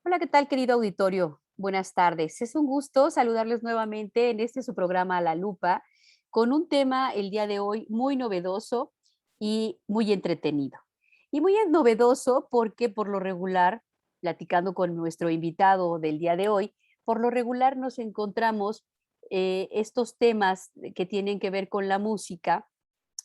Hola, ¿qué tal, querido auditorio? Buenas tardes. Es un gusto saludarles nuevamente en este su programa La Lupa, con un tema el día de hoy muy novedoso y muy entretenido. Y muy novedoso porque por lo regular, platicando con nuestro invitado del día de hoy, por lo regular nos encontramos estos temas que tienen que ver con la música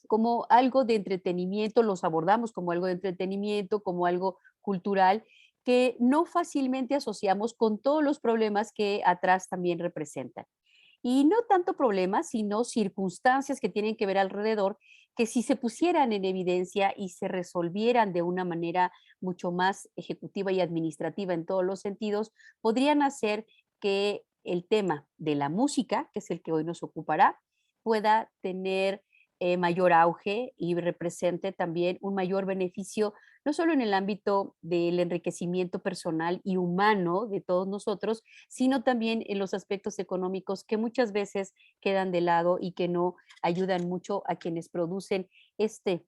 como algo de entretenimiento, los abordamos como algo de entretenimiento, como algo cultural, que no fácilmente asociamos con todos los problemas que atrás también representan. Y no tanto problemas, sino circunstancias que tienen que ver alrededor, que si se pusieran en evidencia y se resolvieran de una manera mucho más ejecutiva y administrativa en todos los sentidos, podrían hacer que el tema de la música, que es el que hoy nos ocupará, pueda tener mayor auge y represente también un mayor beneficio, no solo en el ámbito del enriquecimiento personal y humano de todos nosotros, sino también en los aspectos económicos que muchas veces quedan de lado y que no ayudan mucho a quienes producen este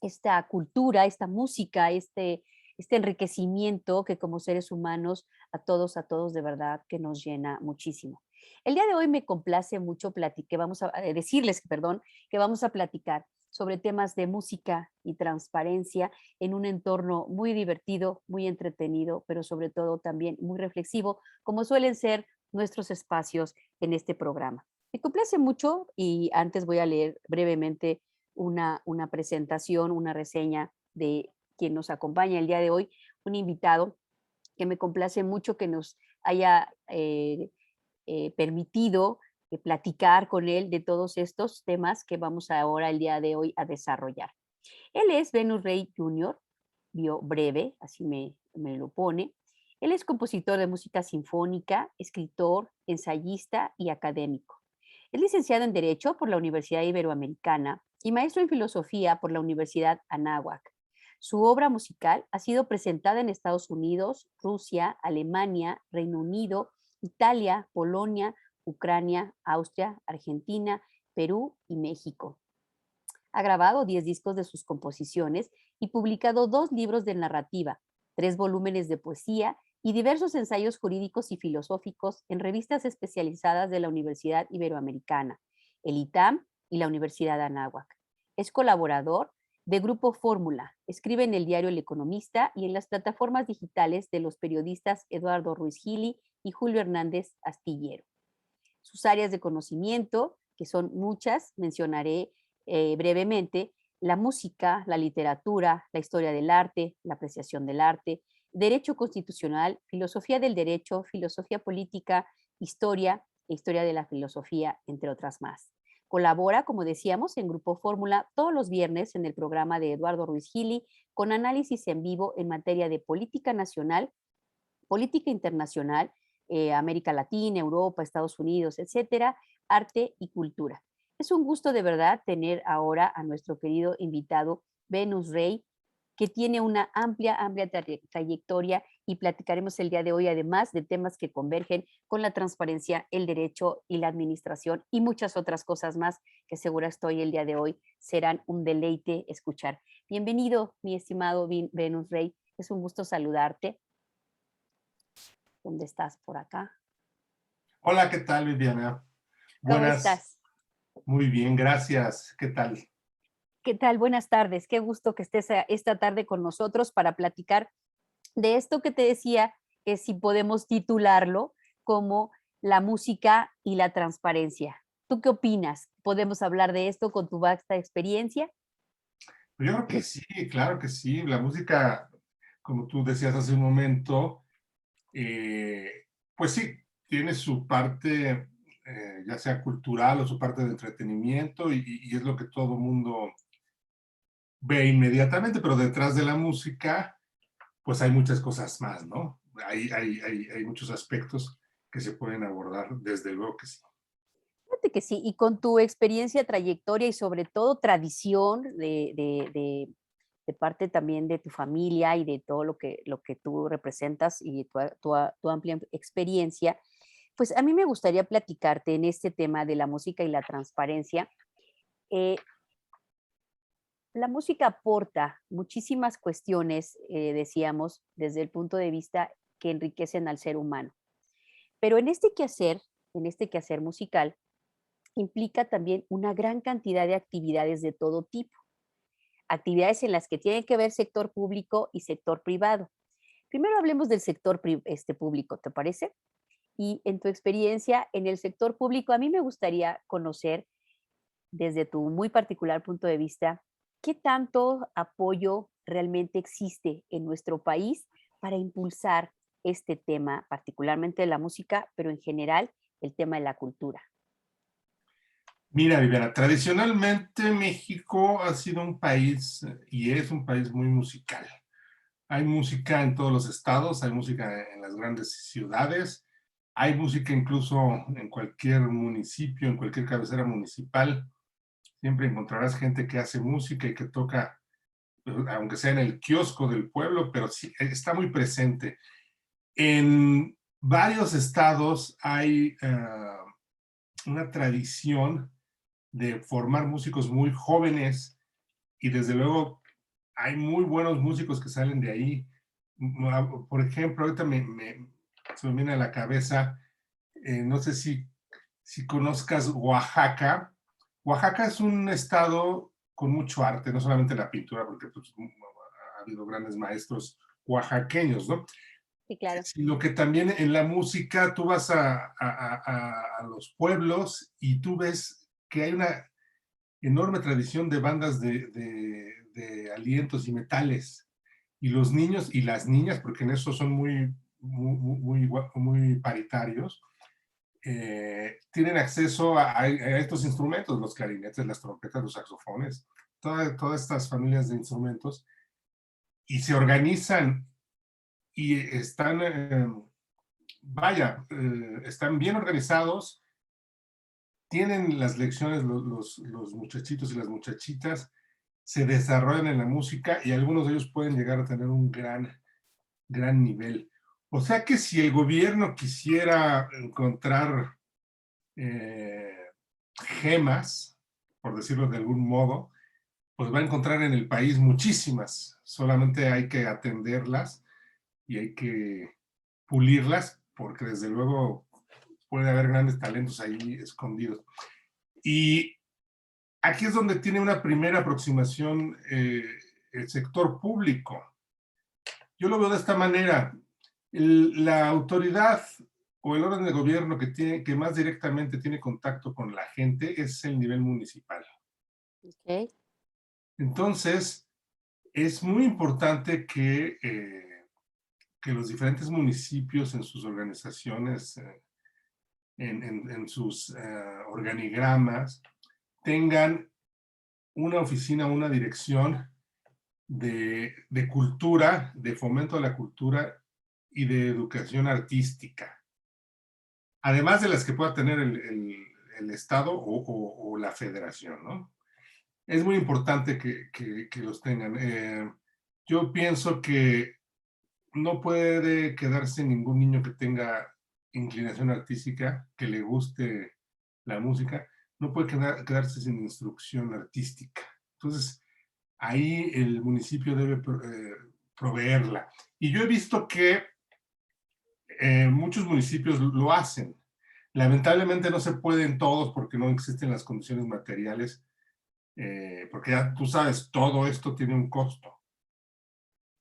esta cultura, esta música, este enriquecimiento que como seres humanos a todos de verdad que nos llena muchísimo. El día de hoy me complace mucho vamos a decirles, perdón, que vamos a platicar sobre temas de música y transparencia en un entorno muy divertido, muy entretenido, pero sobre todo también muy reflexivo, como suelen ser nuestros espacios en este programa. Me complace mucho y antes voy a leer brevemente una presentación, una reseña de quien nos acompaña el día de hoy, un invitado que me complace mucho que nos haya permitido platicar con él de todos estos temas que vamos ahora el día de hoy a desarrollar. Él es Venus Rey Jr., bio breve, así me lo pone. Él es compositor de música sinfónica, escritor, ensayista y académico. Es licenciado en Derecho por la Universidad Iberoamericana y maestro en Filosofía por la Universidad Anáhuac. Su obra musical ha sido presentada en Estados Unidos, Rusia, Alemania, Reino Unido, Italia, Polonia, Ucrania, Austria, Argentina, Perú y México. Ha grabado 10 discos de sus composiciones y publicado 2 libros de narrativa, 3 volúmenes de poesía y diversos ensayos jurídicos y filosóficos en revistas especializadas de la Universidad Iberoamericana, el ITAM y la Universidad Anáhuac. Es colaborador de Grupo Fórmula, escribe en el diario El Economista y en las plataformas digitales de los periodistas Eduardo Ruiz Gili y Julio Hernández Astillero. Sus áreas de conocimiento, que son muchas, mencionaré brevemente: la música, la literatura, la historia del arte, la apreciación del arte, derecho constitucional, filosofía del derecho, filosofía política, historia e historia de la filosofía, entre otras más. Colabora, como decíamos, en Grupo Fórmula todos los viernes en el programa de Eduardo Ruiz Gili con análisis en vivo en materia de política nacional, política internacional, América Latina, Europa, Estados Unidos, etcétera, arte y cultura. Es un gusto de verdad tener ahora a nuestro querido invitado Venus Rey, que tiene una amplia trayectoria y platicaremos el día de hoy además de temas que convergen con la transparencia, el derecho y la administración y muchas otras cosas más que segura estoy el día de hoy serán un deleite escuchar. Bienvenido, mi estimado Venus Rey. Es un gusto saludarte. ¿Dónde estás por acá? Hola, ¿qué tal, Viviana? ¿Cómo Buenas, estás? muy bien, gracias. ¿Qué tal? ¿Qué tal? Buenas tardes. Qué gusto que estés esta tarde con nosotros para platicar de esto que te decía, que si podemos titularlo como la música y la transparencia. ¿Tú qué opinas? ¿Podemos hablar de esto con tu vasta experiencia? Pues yo creo que sí, claro que sí. La música, como tú decías hace un momento, pues sí, tiene su parte, ya sea cultural o su parte de entretenimiento, y es lo que todo mundo ve inmediatamente, pero detrás de la música, pues hay muchas cosas más, ¿no? Hay muchos aspectos que se pueden abordar, desde luego que sí. Fíjate que sí, y con tu experiencia, trayectoria y sobre todo tradición de parte también de tu familia y de todo lo que tú representas y tu amplia experiencia, pues a mí me gustaría platicarte en este tema de la música y la transparencia. Eh, la música aporta muchísimas cuestiones, decíamos, desde el punto de vista que enriquecen al ser humano. Pero en este quehacer musical, implica también una gran cantidad de actividades de todo tipo, actividades en las que tienen que ver sector público y sector privado. Primero hablemos del sector público, ¿te parece? Y en tu experiencia en el sector público, a mí me gustaría conocer desde tu muy particular punto de vista, ¿qué tanto apoyo realmente existe en nuestro país para impulsar este tema, particularmente de la música, pero en general el tema de la cultura? Mira, Viviana, tradicionalmente México ha sido un país y es un país muy musical. Hay música en todos los estados, hay música en las grandes ciudades, hay música incluso en cualquier municipio, en cualquier cabecera municipal. Siempre encontrarás gente que hace música y que toca, aunque sea en el kiosco del pueblo, pero sí, está muy presente. En varios estados hay una tradición de formar músicos muy jóvenes y desde luego hay muy buenos músicos que salen de ahí. Por ejemplo, ahorita se me viene a la cabeza, no sé si conozcas Oaxaca. Oaxaca es un estado con mucho arte, no solamente la pintura, porque pues, ha habido grandes maestros oaxaqueños, ¿no? Sí, claro. Sino que también en la música tú vas a los pueblos y tú ves que hay una enorme tradición de bandas de alientos y metales. Y los niños y las niñas, porque en eso son muy paritarios, tienen acceso a estos instrumentos, los clarinetes, las trompetas, los saxofones, todas estas familias de instrumentos, y se organizan y están, están bien organizados, tienen las lecciones los muchachitos y las muchachitas, se desarrollan en la música y algunos de ellos pueden llegar a tener un gran nivel. O sea que si el gobierno quisiera encontrar eh, gemas, por decirlo de algún modo, pues va a encontrar en el país muchísimas. Solamente hay que atenderlas y hay que pulirlas, porque desde luego puede haber grandes talentos ahí escondidos. Y aquí es donde tiene una primera aproximación el sector público. Yo lo veo de esta manera. La autoridad o el orden de gobierno que más directamente tiene contacto con la gente es el nivel municipal. Ok. Entonces, es muy importante que los diferentes municipios en sus organizaciones, en sus organigramas, tengan una oficina, una dirección de cultura, de fomento a la cultura y de educación artística, además de las que pueda tener el Estado o la federación, ¿no? Es muy importante que los tengan. Yo pienso que no puede quedarse ningún niño que tenga inclinación artística, que le guste la música, no puede quedarse sin instrucción artística. Entonces, ahí el municipio debe proveerla. Y yo he visto que muchos municipios lo hacen. Lamentablemente no se pueden todos porque no existen las condiciones materiales, porque ya tú sabes, todo esto tiene un costo.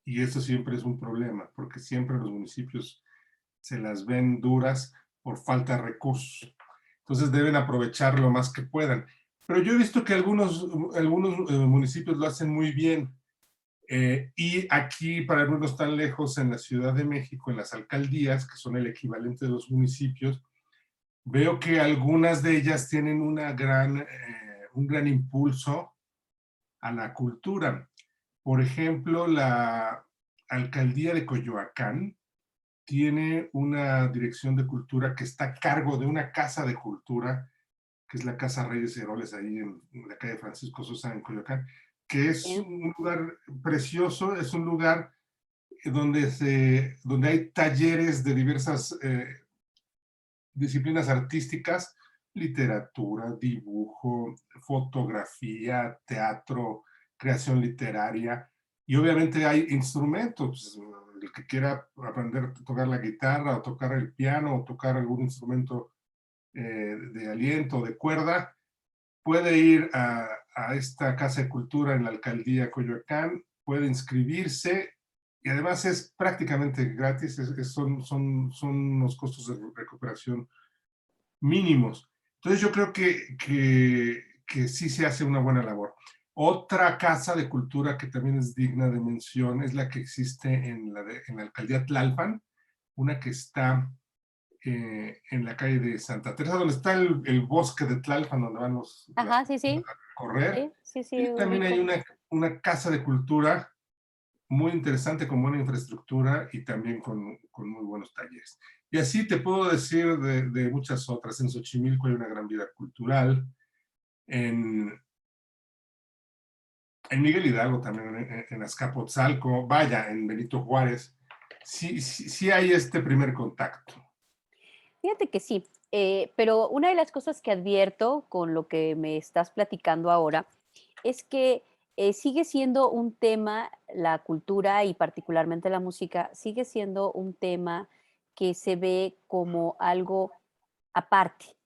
Y eso siempre es un problema, porque siempre los municipios se las ven duras por falta de recursos. Entonces deben aprovechar lo más que puedan. Pero yo he visto que algunos municipios lo hacen muy bien. Y aquí, para no irnos tan lejos, en la Ciudad de México, en las alcaldías, que son el equivalente de los municipios, veo que algunas de ellas tienen un gran impulso a la cultura. Por ejemplo, la alcaldía de Coyoacán tiene una dirección de cultura que está a cargo de una casa de cultura, que es la Casa Reyes Heroles, ahí en la calle Francisco Sosa, en Coyoacán, que es Bien. un lugar precioso, es un lugar donde hay talleres de diversas disciplinas artísticas, literatura, dibujo, fotografía, teatro, creación literaria, y obviamente hay instrumentos, el que quiera aprender a tocar la guitarra o tocar el piano o tocar algún instrumento de aliento o de cuerda, puede ir a esta Casa de Cultura en la Alcaldía Coyoacán, puede inscribirse y además es prácticamente gratis, son unos costos de recuperación mínimos. Entonces yo creo que sí se hace una buena labor. Otra casa de cultura que también es digna de mención es la que existe en la alcaldía Tlalpan, una que está en la calle de Santa Teresa, donde está el bosque de Tlalpan, donde van las Ajá, sí, personas sí, a correr. sí, sí, sí, Y también hay ubico. una casa de cultura muy interesante, con buena infraestructura y también con muy buenos talleres. Y así te puedo decir de muchas otras. En Xochimilco hay una gran vida cultural, en, en Miguel Hidalgo también, en Azcapotzalco, vaya, en Benito Juárez. Sí, sí, sí hay este primer contacto. Fíjate que sí, pero una de las cosas que advierto con lo que me estás platicando ahora es que sigue siendo un tema, la cultura y particularmente la música, sigue siendo un tema que se ve como algo aparte.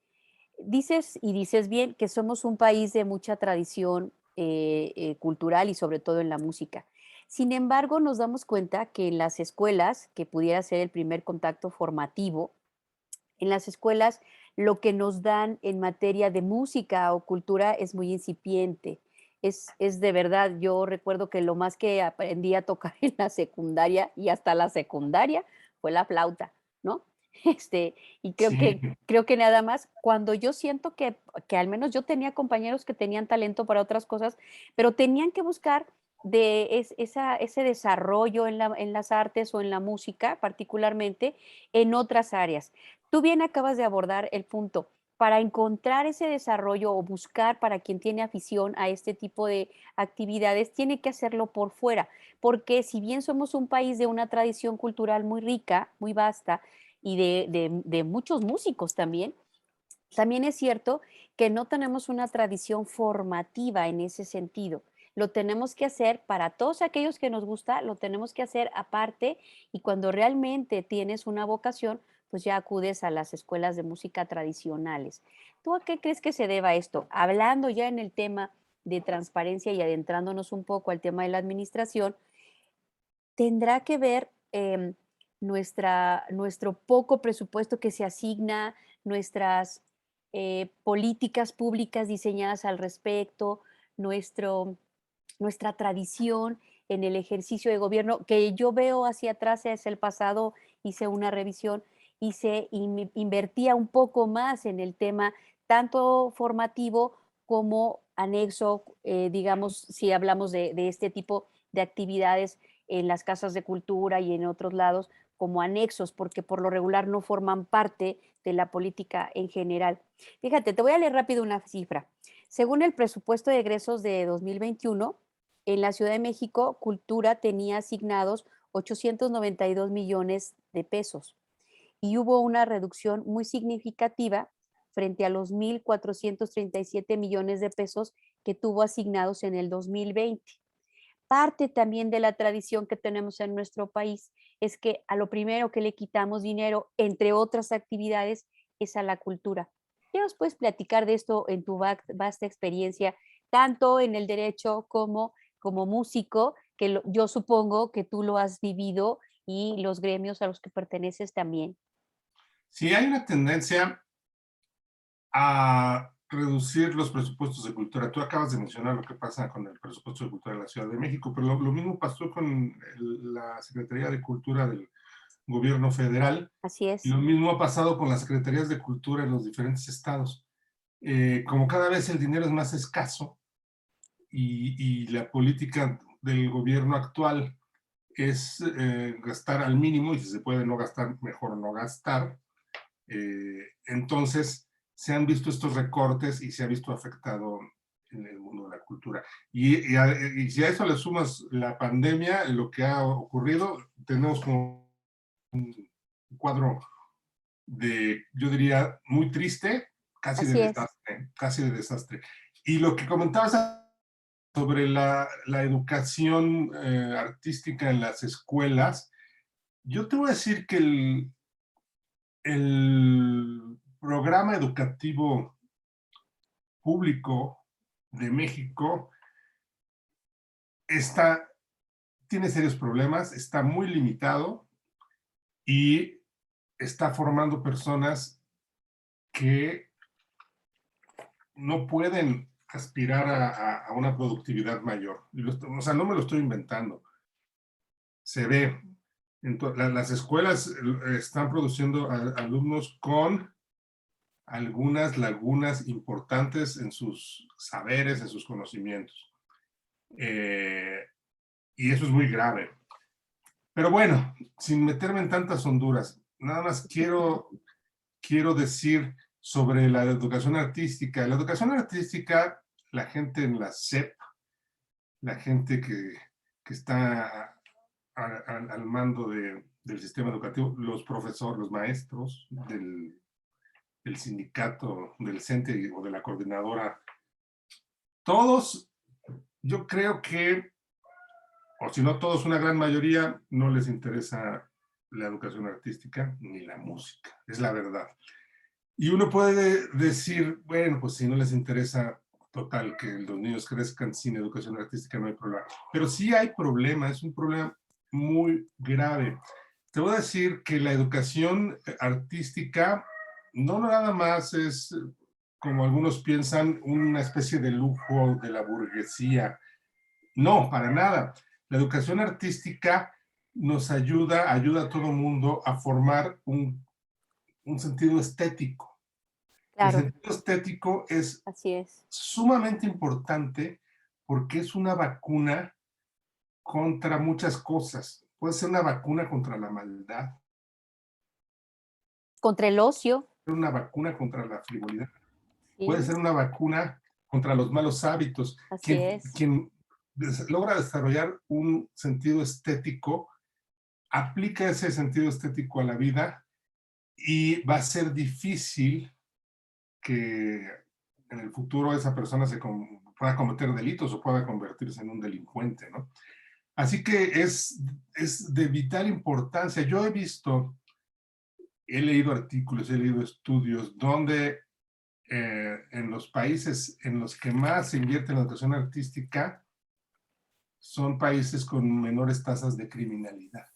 Dices y dices bien que somos un país de mucha tradición cultural y sobre todo en la música. Sin embargo, nos damos cuenta que en las escuelas, que pudiera ser el primer contacto formativo, en las escuelas lo que nos dan en materia de música o cultura es muy incipiente. Es de verdad, yo recuerdo que lo más que aprendí a tocar en la secundaria y hasta la secundaria fue la flauta, ¿no? Y Sí, creo que nada más, cuando yo siento que al menos yo tenía compañeros que tenían talento para otras cosas, pero tenían que buscar ese desarrollo en las artes o en la música particularmente en otras áreas. Tú bien acabas de abordar el punto. Para encontrar ese desarrollo o buscar para quien tiene afición a este tipo de actividades, tiene que hacerlo por fuera, porque si bien somos un país de una tradición cultural muy rica, muy vasta, y de muchos músicos también, también es cierto que no tenemos una tradición formativa en ese sentido. Lo tenemos que hacer para todos aquellos que nos gusta, lo tenemos que hacer aparte y cuando realmente tienes una vocación, pues ya acudes a las escuelas de música tradicionales. ¿Tú a qué crees que se deba esto? Hablando ya en el tema de transparencia y adentrándonos un poco al tema de la administración, tendrá que ver nuestro poco presupuesto que se asigna, nuestras políticas públicas diseñadas al respecto, nuestro, nuestra tradición en el ejercicio de gobierno, que yo veo hacia atrás, es el pasado, hice una revisión y se invertía un poco más en el tema tanto formativo como anexo, digamos, si hablamos de este tipo de actividades en las casas de cultura y en otros lados como anexos, porque por lo regular no forman parte de la política en general. Fíjate, te voy a leer rápido una cifra. Según el presupuesto de egresos de 2021, en la Ciudad de México, Cultura tenía asignados 892 millones de pesos y hubo una reducción muy significativa frente a los 1.437 millones de pesos que tuvo asignados en el 2020. Parte también de la tradición que tenemos en nuestro país es que a lo primero que le quitamos dinero, entre otras actividades, es a la cultura. ¿Qué nos puedes platicar de esto en tu vasta experiencia, tanto en el derecho como músico, que yo supongo que tú lo has vivido y los gremios a los que perteneces también? sí hay una tendencia a reducir los presupuestos de cultura. Tú acabas de mencionar lo que pasa con el presupuesto de cultura de la Ciudad de México, pero lo mismo pasó con la Secretaría de Cultura del Gobierno Federal. Así Y es, lo mismo ha pasado con las secretarías de cultura en los diferentes estados. Como cada vez el dinero es más escaso y la política del gobierno actual es gastar al mínimo y si se puede no gastar, mejor no gastar. Entonces, se han visto estos recortes y se ha visto afectado en el mundo de la cultura. Y si a eso le sumas la pandemia, lo que ha ocurrido, tenemos como un cuadro yo diría, muy triste, así es. casi de desastre. Y lo que comentabas sobre la educación artística en las escuelas, Yo te voy a decir que el programa educativo público de México está, tiene serios problemas, está muy limitado y está formando personas que no pueden aspirar a una productividad mayor. O sea, no me lo estoy inventando. Se ve. Las escuelas están produciendo alumnos con algunas lagunas importantes en sus saberes, en sus conocimientos. Y eso es muy grave. Pero bueno, sin meterme en tantas honduras, nada más quiero decir sobre la educación artística. La educación artística, la gente en la SEP, la gente que está al mando del sistema educativo, los profesores, los maestros del sindicato, del CENTE o de la coordinadora, todos, yo creo que, o si no todos, una gran mayoría, no les interesa la educación artística ni la música, es la verdad. Y uno puede decir, bueno, pues si no les interesa, total, que los niños crezcan sin educación artística, no hay problema. Pero sí hay problema, es un problema muy grave. Te voy a decir que la educación artística no nada más es, como algunos piensan, una especie de lujo de la burguesía. No, para nada. La educación artística nos ayuda a todo mundo a formar un sentido estético. El Claro, sentido estético es así es. sumamente importante porque es una vacuna contra muchas cosas. Puede ser una vacuna contra la maldad, Contra el ocio, una vacuna contra la frivolidad, puede sí, ser una vacuna contra los malos hábitos. así es. Quien logra desarrollar un sentido estético, aplica ese sentido estético a la vida y va a ser difícil que en el futuro esa persona pueda cometer delitos o pueda convertirse en un delincuente, ¿no? Así que es de vital importancia. Yo he leído artículos, he leído estudios donde en los países en los que más se invierte en la educación artística son países con menores tasas de criminalidad.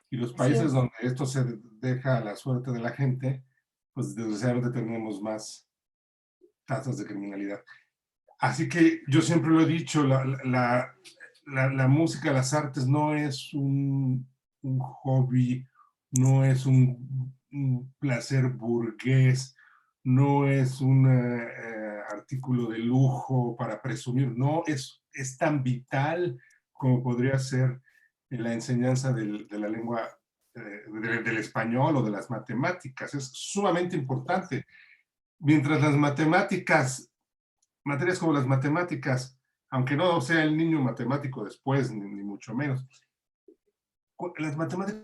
Y los Así países es. donde esto se deja a la suerte de la gente, pues desgraciadamente tenemos más tasas de criminalidad. Así que yo siempre lo he dicho, la música, las artes no es un hobby, no es un placer burgués, no es un artículo de lujo para presumir, no, es tan vital como podría ser en la enseñanza de la lengua, del español o de las matemáticas. Es sumamente importante. Mientras las matemáticas, materias como las matemáticas, aunque no sea el niño matemático después, ni mucho menos, las matemáticas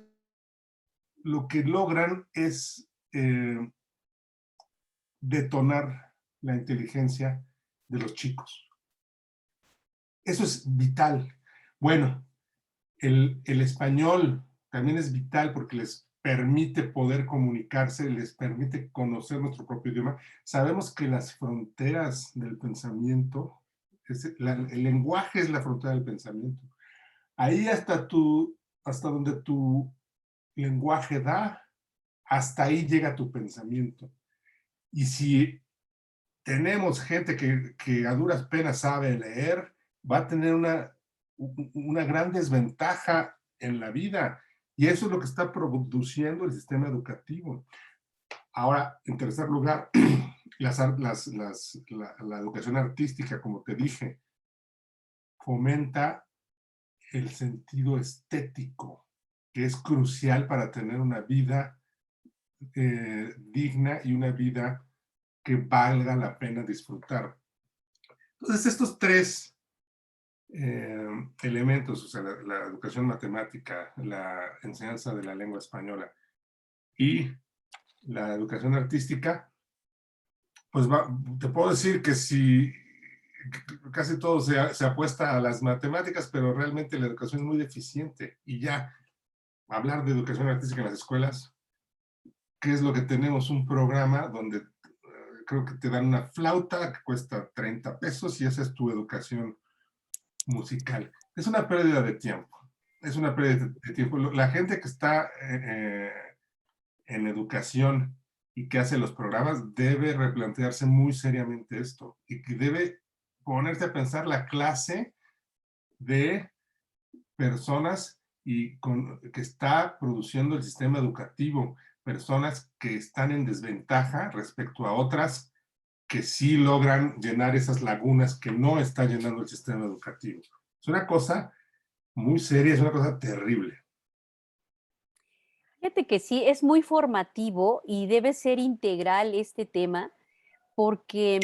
lo que logran es detonar la inteligencia de los chicos. Eso es vital. Bueno, el español también es vital porque les permite poder comunicarse, les permite conocer nuestro propio idioma. Sabemos que las fronteras del pensamiento, el lenguaje es la frontera del pensamiento. Ahí hasta donde tu lenguaje da, hasta ahí llega tu pensamiento. Y si tenemos gente que a duras penas sabe leer, va a tener una gran desventaja en la vida. Y eso es lo que está produciendo el sistema educativo. Ahora, en tercer lugar, la educación artística, como te dije, fomenta el sentido estético, que es crucial para tener una vida digna y una vida que valga la pena disfrutar. Entonces, estos tres elementos, o sea, la educación matemática, la enseñanza de la lengua española y la educación artística, pues te puedo decir que si casi todo se apuesta a las matemáticas, pero realmente la educación es muy deficiente y ya hablar de educación artística en las escuelas, ¿qué es lo que tenemos? Un programa donde creo que te dan una flauta que cuesta 30 pesos y esa es tu educación musical. Es una pérdida de tiempo. Es una pérdida de tiempo. La gente que está en educación y que hace los programas debe replantearse muy seriamente esto y que debe ponerse a pensar la clase de personas que está produciendo el sistema educativo, personas que están en desventaja respecto a otras que sí logran llenar esas lagunas que no está llenando el sistema educativo. Es una cosa muy seria, es una cosa terrible. Fíjate que sí, es muy formativo y debe ser integral este tema porque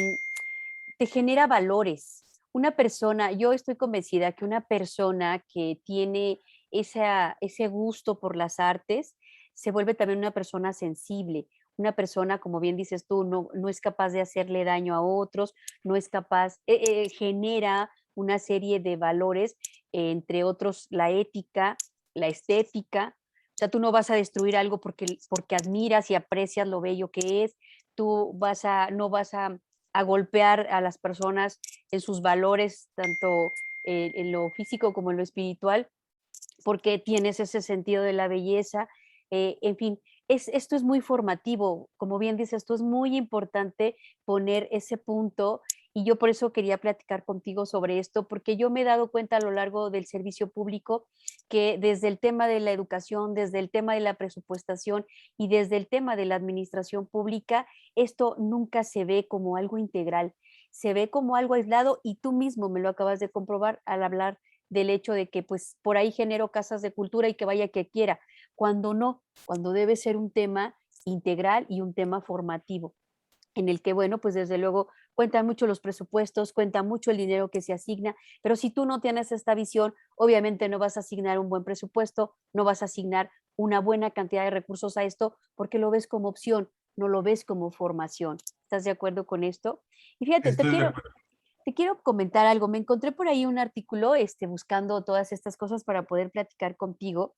te genera valores. Una persona, yo estoy convencida que una persona que tiene ese gusto por las artes se vuelve también una persona sensible, una persona, como bien dices tú, no es capaz de hacerle daño a otros, no es capaz, genera una serie de valores, entre otros la ética, la estética. O sea, tú no vas a destruir algo porque admiras y aprecias lo bello que es, no vas a golpear a las personas en sus valores, tanto en lo físico como en lo espiritual, porque tienes ese sentido de la belleza. En fin, esto es muy formativo, como bien dices, esto es muy importante poner ese punto y yo por eso quería platicar contigo sobre esto, porque yo me he dado cuenta a lo largo del servicio público que desde el tema de la educación, desde el tema de la presupuestación y desde el tema de la administración pública, esto nunca se ve como algo integral, se ve como algo aislado y tú mismo me lo acabas de comprobar al hablar del hecho de que pues por ahí genero casas de cultura y que vaya que quiera, cuando no, cuando debe ser un tema integral y un tema formativo en el que, bueno, pues desde luego cuentan mucho los presupuestos, cuenta mucho el dinero que se asigna, pero si tú no tienes esta visión, obviamente no vas a asignar un buen presupuesto, no vas a asignar una buena cantidad de recursos a esto, porque lo ves como opción, no lo ves como formación. ¿Estás de acuerdo con esto? Y fíjate, Estoy de acuerdo. te quiero comentar algo. Me encontré por ahí un artículo, buscando todas estas cosas para poder platicar contigo,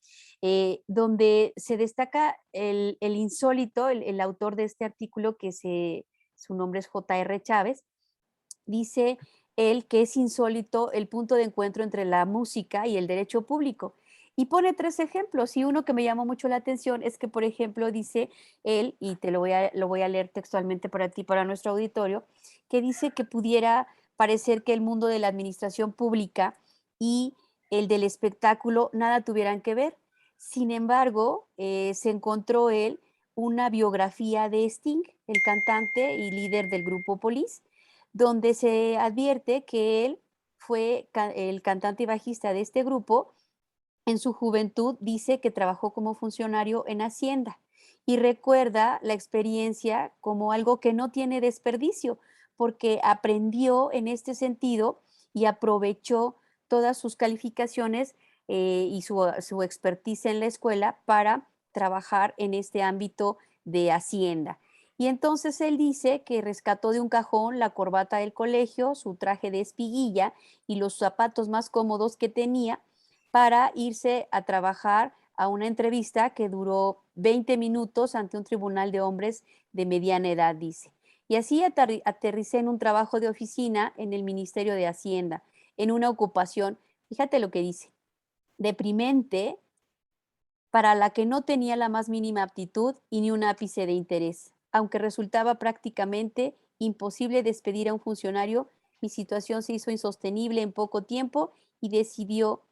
donde se destaca el insólito, el autor de este artículo, su nombre es J.R. Chávez, dice él que es insólito el punto de encuentro entre la música y el derecho público. Y pone tres ejemplos, y uno que me llamó mucho la atención es que, por ejemplo, dice él, y lo voy a leer textualmente para ti, para nuestro auditorio, que dice que pudiera parecer que el mundo de la administración pública y el del espectáculo nada tuvieran que ver. Sin embargo, se encontró él una biografía de Sting, el cantante y líder del grupo Police, donde se advierte que él fue el cantante y bajista de este grupo. En su juventud dice que trabajó como funcionario en Hacienda y recuerda la experiencia como algo que no tiene desperdicio, porque aprendió en este sentido y aprovechó todas sus calificaciones, y su expertise en la escuela para trabajar en este ámbito de Hacienda. Y entonces él dice que rescató de un cajón la corbata del colegio, su traje de espiguilla y los zapatos más cómodos que tenía para irse a trabajar a una entrevista que duró 20 minutos ante un tribunal de hombres de mediana edad, dice. Y así aterricé en un trabajo de oficina en el Ministerio de Hacienda, en una ocupación, fíjate lo que dice, deprimente, para la que no tenía la más mínima aptitud y ni un ápice de interés. Aunque resultaba prácticamente imposible despedir a un funcionario, mi situación se hizo insostenible en poco tiempo y decidió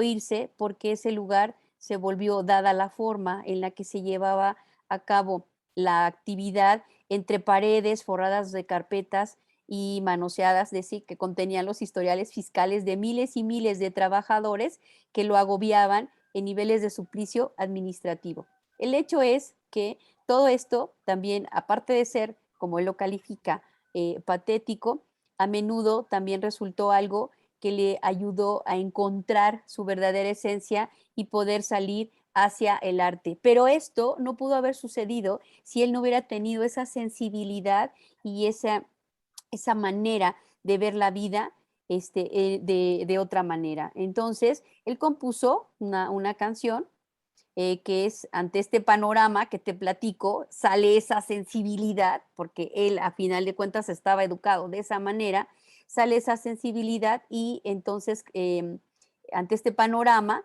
irse porque ese lugar se volvió, dada la forma en la que se llevaba a cabo la actividad, entre paredes forradas de carpetas y manoseadas, decir, que contenían los historiales fiscales de miles y miles de trabajadores que lo agobiaban en niveles de suplicio administrativo. El hecho es que todo esto también, aparte de ser, como él lo califica, patético, a menudo también resultó algo que le ayudó a encontrar su verdadera esencia y poder salir hacia el arte. Pero esto no pudo haber sucedido si él no hubiera tenido esa sensibilidad y esa manera de ver la vida, de otra manera. Entonces, él compuso una canción que es ante este panorama que te platico, sale esa sensibilidad, porque él a final de cuentas estaba educado de esa manera, sale esa sensibilidad y entonces ante este panorama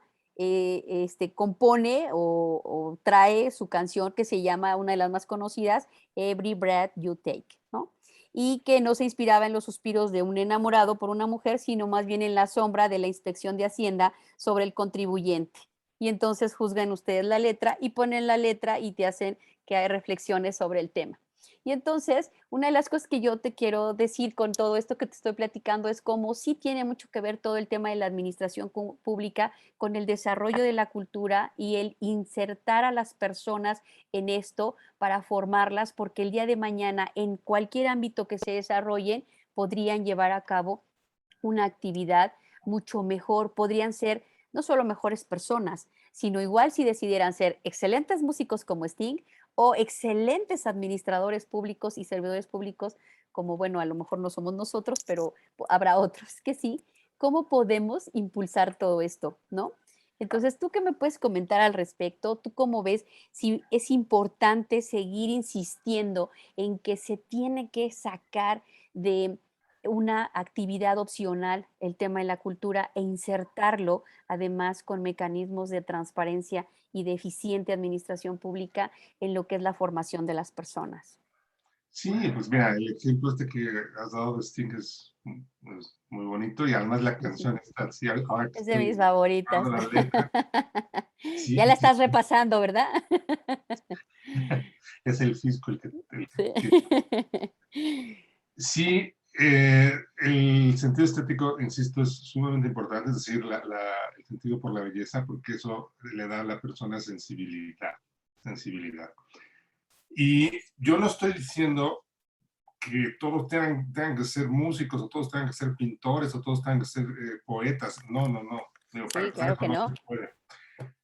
compone o trae su canción que se llama, una de las más conocidas, Every Breath You Take, ¿no? Y que no se inspiraba en los suspiros de un enamorado por una mujer, sino más bien en la sombra de la inspección de Hacienda sobre el contribuyente. Y entonces juzgan ustedes la letra y ponen la letra y te hacen que hay reflexiones sobre el tema. Y entonces, una de las cosas que yo te quiero decir con todo esto que te estoy platicando es cómo sí tiene mucho que ver todo el tema de la administración pública con el desarrollo de la cultura y el insertar a las personas en esto para formarlas, porque el día de mañana, en cualquier ámbito que se desarrollen, podrían llevar a cabo una actividad mucho mejor, podrían ser no solo mejores personas, sino igual si decidieran ser excelentes músicos como Sting o excelentes administradores públicos y servidores públicos, como bueno, a lo mejor no somos nosotros, pero habrá otros que sí. ¿Cómo podemos impulsar todo esto, no? Entonces, ¿tú qué me puedes comentar al respecto? ¿Tú cómo ves si es importante seguir insistiendo en que se tiene que sacar de una actividad opcional el tema de la cultura e insertarlo además con mecanismos de transparencia y de eficiente administración pública en lo que es la formación de las personas? Sí, pues mira, el ejemplo este que has dado de Sting es muy bonito y además la Ujú. canción está así, ahora que Es de mis estoy favoritas. dando la letra, sí, Ya la sí, estás repasando, ¿verdad? es el fisco Sí. que sí, el sentido estético, insisto, es sumamente importante, es decir, el sentido por la belleza, porque eso le da a la persona sensibilidad. Y yo no estoy diciendo que todos tengan que ser músicos, o todos tengan que ser pintores, o todos tengan que ser poetas. No, no, no. Digo, para Sí, empezar, claro eso que no no. se puede.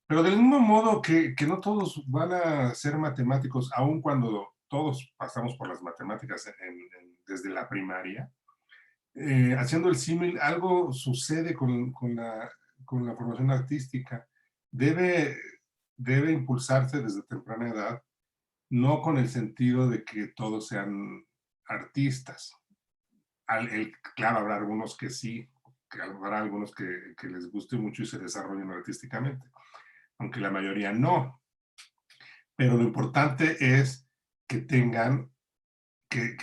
Pero del mismo modo que no todos van a ser matemáticos, aun cuando todos pasamos por las matemáticas desde la primaria, haciendo el símil, algo sucede con la formación artística. Debe, debe impulsarse desde temprana edad, no con el sentido de que todos sean artistas. Claro, habrá algunos que sí, que habrá algunos que les guste mucho y se desarrollen artísticamente, aunque la mayoría no. Pero lo importante es que tengan, que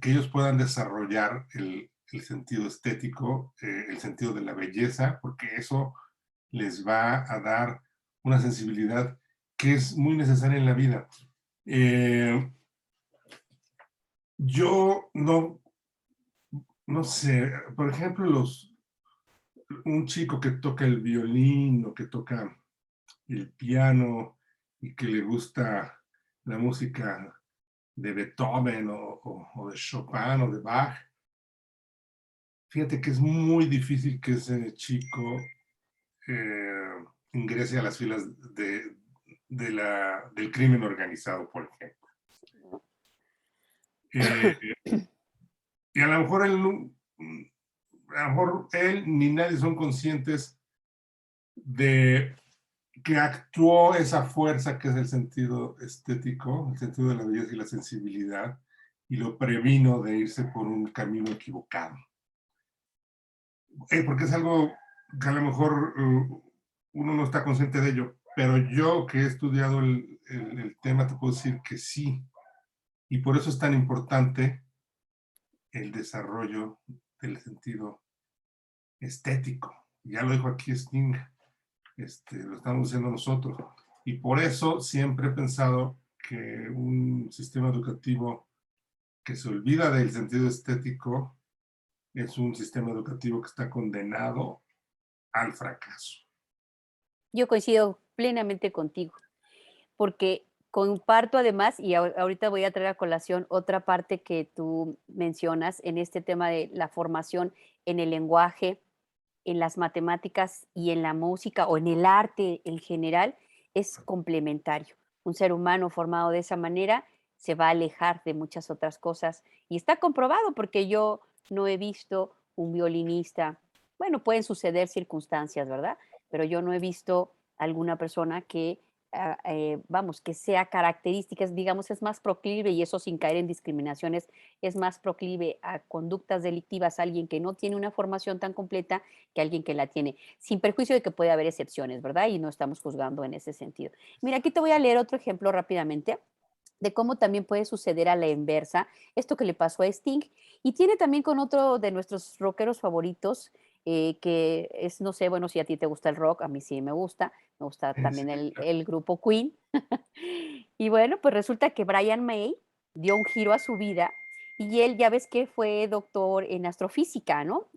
ellos puedan desarrollar el sentido estético, el sentido de la belleza, porque eso les va a dar una sensibilidad que es muy necesaria en la vida. Eh, yo no sé, por ejemplo, un chico que toca el violín o que toca el piano y que le gusta la música de Beethoven o de Chopin o de Bach, fíjate que es muy difícil que ese chico ingrese a las filas del crimen organizado, por ejemplo. Eh, y a lo mejor él ni nadie son conscientes de que actuó esa fuerza que es el sentido estético, el sentido de la belleza y la sensibilidad, y lo previno de irse por un camino equivocado. Porque es algo que a lo mejor uno no está consciente de ello, pero yo que he estudiado el tema te puedo decir que sí, y por eso es tan importante el desarrollo del sentido estético. Ya lo dijo aquí Sting, lo estamos diciendo nosotros. Y por eso siempre he pensado que un sistema educativo que se olvida del sentido estético es un sistema educativo que está condenado al fracaso. Yo coincido plenamente contigo, porque comparto además, y ahorita voy a traer a colación otra parte que tú mencionas en este tema de la formación en el lenguaje, en las matemáticas y en la música o en el arte en general, es complementario. Un ser humano formado de esa manera se va a alejar de muchas otras cosas y está comprobado porque yo no he visto un violinista, bueno, pueden suceder circunstancias, ¿verdad? Pero yo no he visto alguna persona que vamos, que sea características, digamos, es más proclive, y eso sin caer en discriminaciones, es más proclive a conductas delictivas alguien que no tiene una formación tan completa que alguien que la tiene, sin perjuicio de que puede haber excepciones, ¿verdad? Y no estamos juzgando en ese sentido. Mira, aquí te voy a leer otro ejemplo rápidamente de cómo también puede suceder a la inversa, esto que le pasó a Sting. Y tiene también con otro de nuestros rockeros favoritos, que es, no sé, bueno, si a ti te gusta el rock, a mí sí me gusta Sí, también claro. el grupo Queen. Y bueno, pues resulta que Brian May dio un giro a su vida y él, ya ves que fue doctor en astrofísica, ¿no?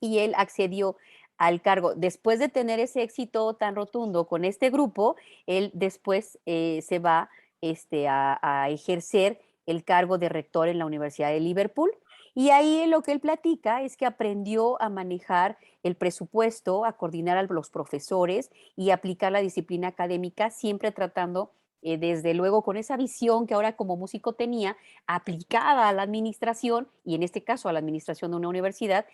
Y él accedió al cargo. Después de tener ese éxito tan rotundo con este grupo, él después se va a ejercer el cargo de rector en la Universidad de Liverpool. Y ahí lo que él platica es que aprendió a manejar el presupuesto, a coordinar a los profesores y aplicar la disciplina académica, siempre tratando, desde luego, con esa visión que ahora como músico tenía, aplicada a la administración, y en este caso a la administración de una universidad,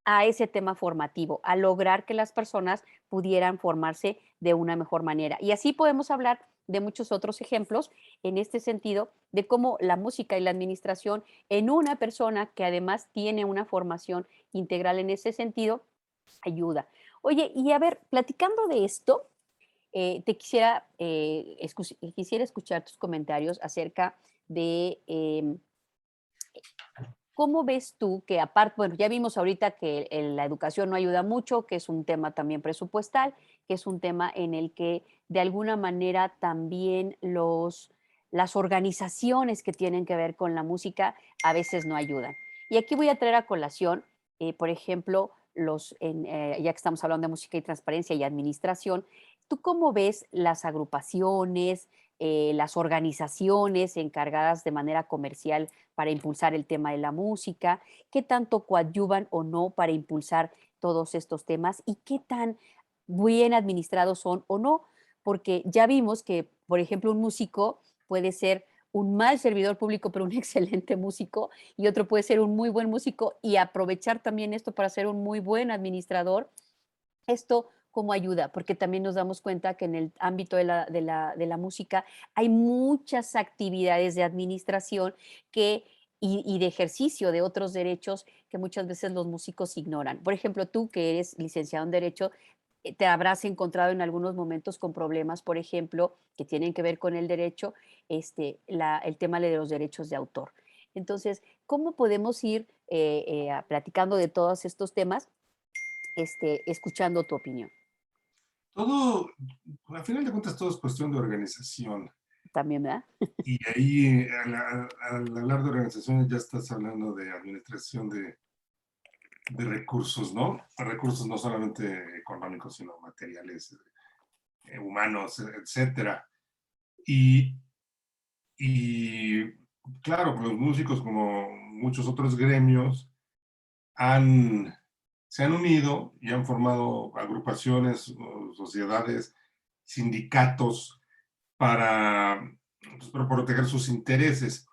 a ese tema formativo, a lograr que las personas pudieran formarse de una mejor manera. Y así podemos hablar de muchos otros ejemplos en este sentido de cómo la música y la administración en una persona que además tiene una formación integral en ese sentido, ayuda. Oye, y a ver, platicando de esto, te quisiera, quisiera escuchar tus comentarios acerca de ¿cómo ves tú que aparte, bueno, ya vimos ahorita que la educación no ayuda mucho, que es un tema también presupuestal, que es un tema en el que de alguna manera también las organizaciones que tienen que ver con la música a veces no ayudan? Y aquí voy a traer a colación, por ejemplo, ya que estamos hablando de música y transparencia y administración, ¿tú cómo ves las agrupaciones, las organizaciones encargadas de manera comercial para impulsar el tema de la música? ¿Qué tanto coadyuvan o no para impulsar todos estos temas? ¿Y qué tan bien administrados son o no? Porque ya vimos que, por ejemplo, un músico puede ser un mal servidor público, pero un excelente músico, y otro puede ser un muy buen músico y aprovechar también esto para ser un muy buen administrador. ¿Esto cómo ayuda? Porque también nos damos cuenta que en el ámbito de la música hay muchas actividades de administración que, y de ejercicio de otros derechos que muchas veces los músicos ignoran. Por ejemplo, tú que eres licenciado en Derecho, te habrás encontrado en algunos momentos con problemas, por ejemplo, que tienen que ver con el derecho, el tema de los derechos de autor. Entonces, ¿cómo podemos ir platicando de todos estos temas, escuchando tu opinión? Todo, al final de cuentas, todo es cuestión de organización. También, ¿verdad? Y ahí, al hablar de organizaciones, ya estás hablando de administración de recursos, ¿no? Recursos no solamente económicos, sino materiales, humanos, etcétera. Y, y claro, pues los músicos, como muchos otros gremios, han, se han unido y han formado agrupaciones, sociedades, sindicatos para, pues, para proteger sus intereses.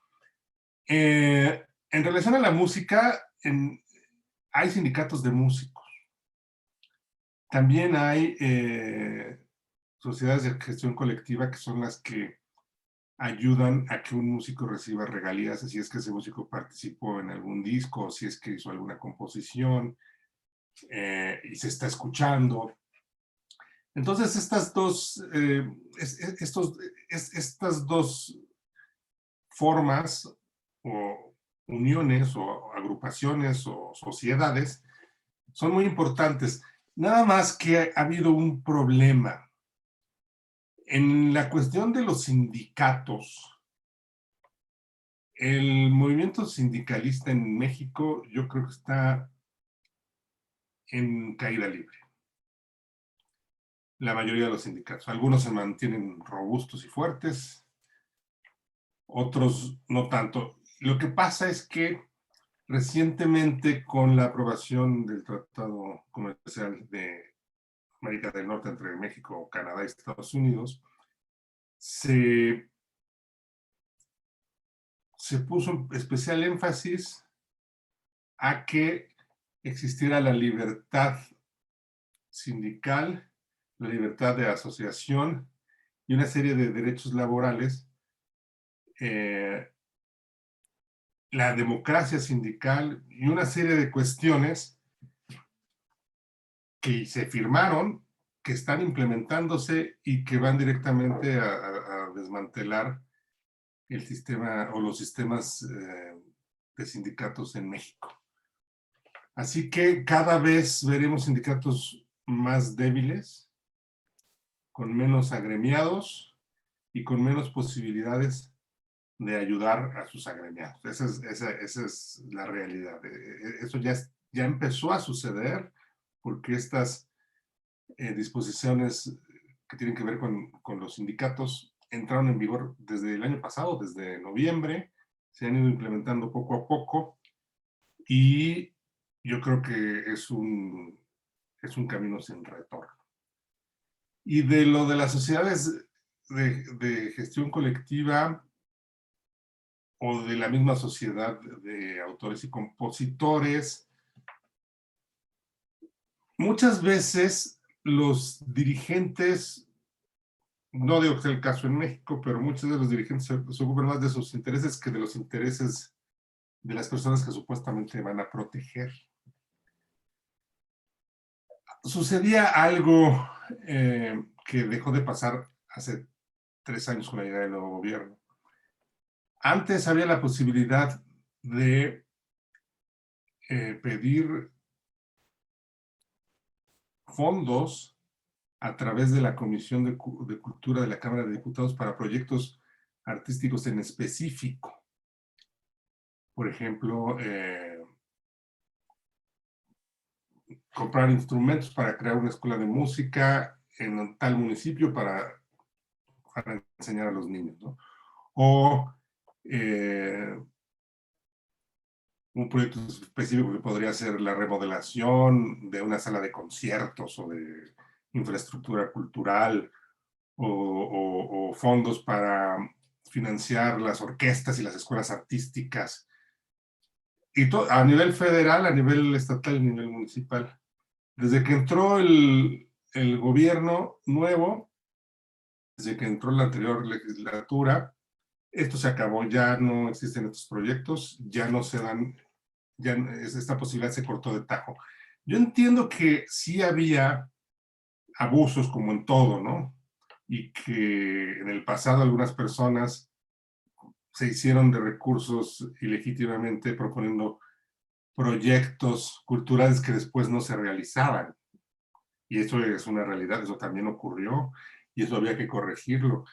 En relación a la música, hay sindicatos de músicos. También hay sociedades de gestión colectiva que son las que ayudan a que un músico reciba regalías, si es que ese músico participó en algún disco, si es que hizo alguna composición y se está escuchando. Entonces, estas dos formas o uniones o agrupaciones o sociedades son muy importantes. Nada más que ha habido un problema. En la cuestión de los sindicatos, el movimiento sindicalista en México yo creo que está en caída libre. La mayoría de los sindicatos. Algunos se mantienen robustos y fuertes, otros no tanto. Lo que pasa es que recientemente, con la aprobación del Tratado Comercial de América del Norte entre México, Canadá y Estados Unidos, se, se puso especial énfasis a que existiera la libertad sindical la libertad de asociación y una serie de derechos laborales, la democracia sindical y una serie de cuestiones que se firmaron, que están implementándose y que van directamente a desmantelar el sistema o los sistemas de sindicatos en México. Así que cada vez veremos sindicatos más débiles, con menos agremiados y con menos posibilidades de ayudar a sus agremiados. Esa es la realidad. Eso ya empezó a suceder porque estas disposiciones que tienen que ver con los sindicatos entraron en vigor desde el año pasado, desde noviembre, se han ido implementando poco a poco y yo creo que es un camino sin retorno. Y de lo de las sociedades de gestión colectiva o de la misma sociedad de autores y compositores, muchas veces los dirigentes, no digo que sea el caso en México, pero muchos de los dirigentes se ocupan más de sus intereses que de los intereses de las personas que supuestamente van a proteger. Sucedía algo que dejó de pasar hace 3 años con la llegada del nuevo gobierno. Antes había la posibilidad de pedir fondos a través de la Comisión de Cultura de la Cámara de Diputados para proyectos artísticos en específico. Por ejemplo, comprar instrumentos para crear una escuela de música en tal municipio para enseñar a los niños, ¿no? O un proyecto específico que podría ser la remodelación de una sala de conciertos o de infraestructura cultural o fondos para financiar las orquestas y las escuelas artísticas. Y a nivel federal, a nivel estatal y a nivel municipal. Desde que entró el gobierno nuevo, desde que entró la anterior legislatura, esto se acabó, ya no existen estos proyectos, ya no se dan, ya esta posibilidad se cortó de tajo. Yo entiendo que sí había abusos como en todo, ¿no? Y que en el pasado algunas personas se hicieron de recursos ilegítimamente proponiendo proyectos culturales que después no se realizaban. Y eso es una realidad, eso también ocurrió y eso había que corregirlo.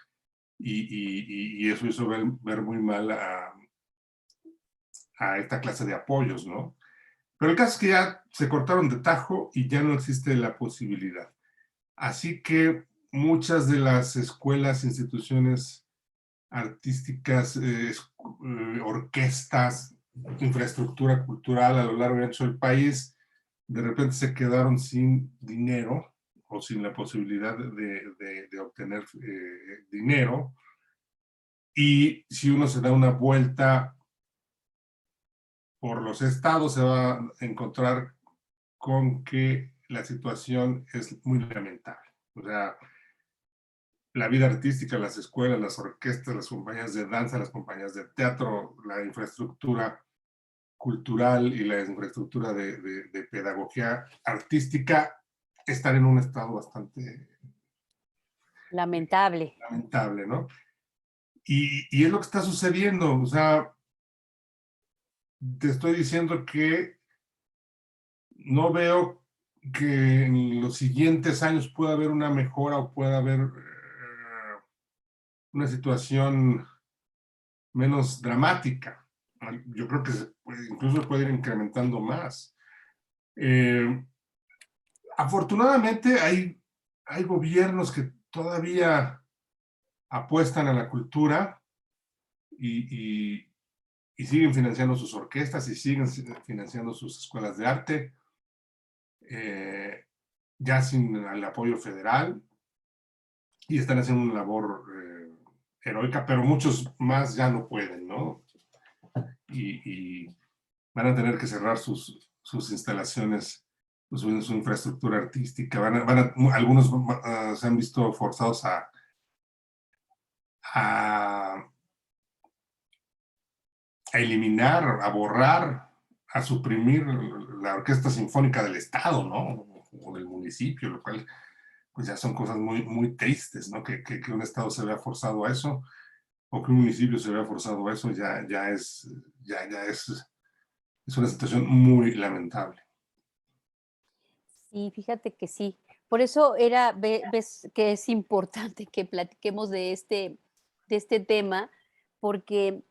Y eso hizo ver muy mal a esta clase de apoyos, ¿no? Pero el caso es que ya se cortaron de tajo y ya no existe la posibilidad. Así que muchas de las escuelas, instituciones artísticas, orquestas, infraestructura cultural a lo largo y ancho del país, de repente se quedaron sin dinero o sin la posibilidad de obtener dinero. Y si uno se da una vuelta por los estados, se va a encontrar con que la situación es muy lamentable. O sea, la vida artística, las escuelas, las orquestas, las compañías de danza, las compañías de teatro, la infraestructura cultural y la infraestructura de pedagogía artística están en un estado bastante Lamentable. lamentable, ¿no? Y es lo que está sucediendo. O sea, te estoy diciendo que no veo que en los siguientes años pueda haber una mejora o pueda haber una situación menos dramática. Yo creo que incluso puede ir incrementando más. Afortunadamente hay gobiernos que todavía apuestan a la cultura y siguen financiando sus orquestas y siguen financiando sus escuelas de arte, ya sin el apoyo federal, y están haciendo una labor heroica, pero muchos más ya no pueden, ¿no? Y van a tener que cerrar sus instalaciones su infraestructura artística. Algunos se han visto forzados a eliminar, a borrar, a suprimir la Orquesta Sinfónica del Estado, ¿no? O del municipio, lo cual pues ya son cosas muy, muy tristes, ¿no? Que un Estado se vea forzado a eso, o que un municipio se vea forzado a eso, es una situación muy lamentable. Sí, fíjate que sí. Por eso ves que es importante que platiquemos de este tema, porque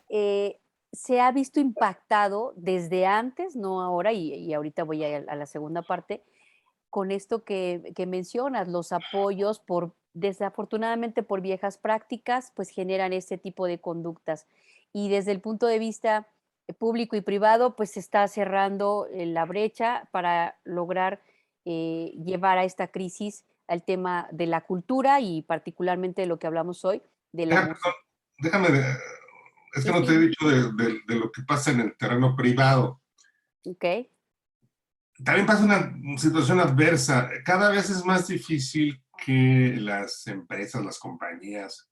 eh, se ha visto impactado desde antes, no ahora, y ahorita voy a la segunda parte, con esto que mencionas, los apoyos desafortunadamente por viejas prácticas, pues generan este tipo de conductas. Y desde el punto de vista público y privado, pues se está cerrando la brecha para lograr llevar a esta crisis al tema de la cultura y particularmente de lo que hablamos hoy, de la Perdón, música. déjame, es que Sí, no te he sí, dicho de lo que pasa en el terreno privado. ok, También pasa una situación adversa. Cada vez es más difícil que las empresas, las compañías,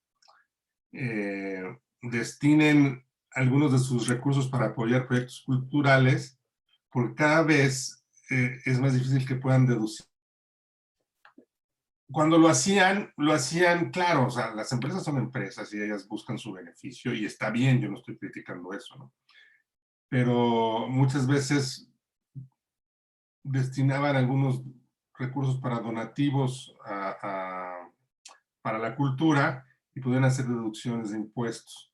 destinen algunos de sus recursos para apoyar proyectos culturales, porque cada vez es más difícil que puedan deducir. Cuando lo hacían, claro, o sea, las empresas son empresas y ellas buscan su beneficio y está bien, yo no estoy criticando eso, ¿no? Pero muchas veces destinaban algunos recursos para donativos para la cultura y podían hacer deducciones de impuestos.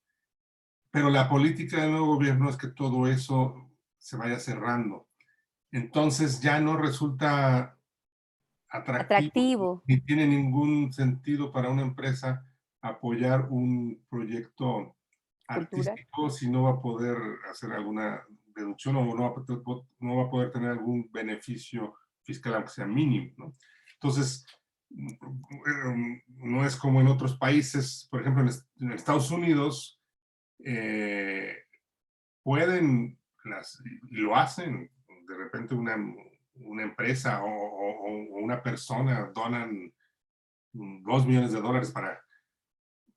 Pero la política del nuevo gobierno es que todo eso se vaya cerrando. Entonces ya no resulta atractivo atractivo, ni tiene ningún sentido para una empresa apoyar un proyecto cultura. artístico si no va a poder hacer alguna deducción o no va a poder tener algún beneficio fiscal, aunque sea mínimo, ¿no? Entonces, no es como en otros países, por ejemplo, en Estados Unidos, eh, pueden, y lo hacen, de repente una empresa o una persona donan $2 millones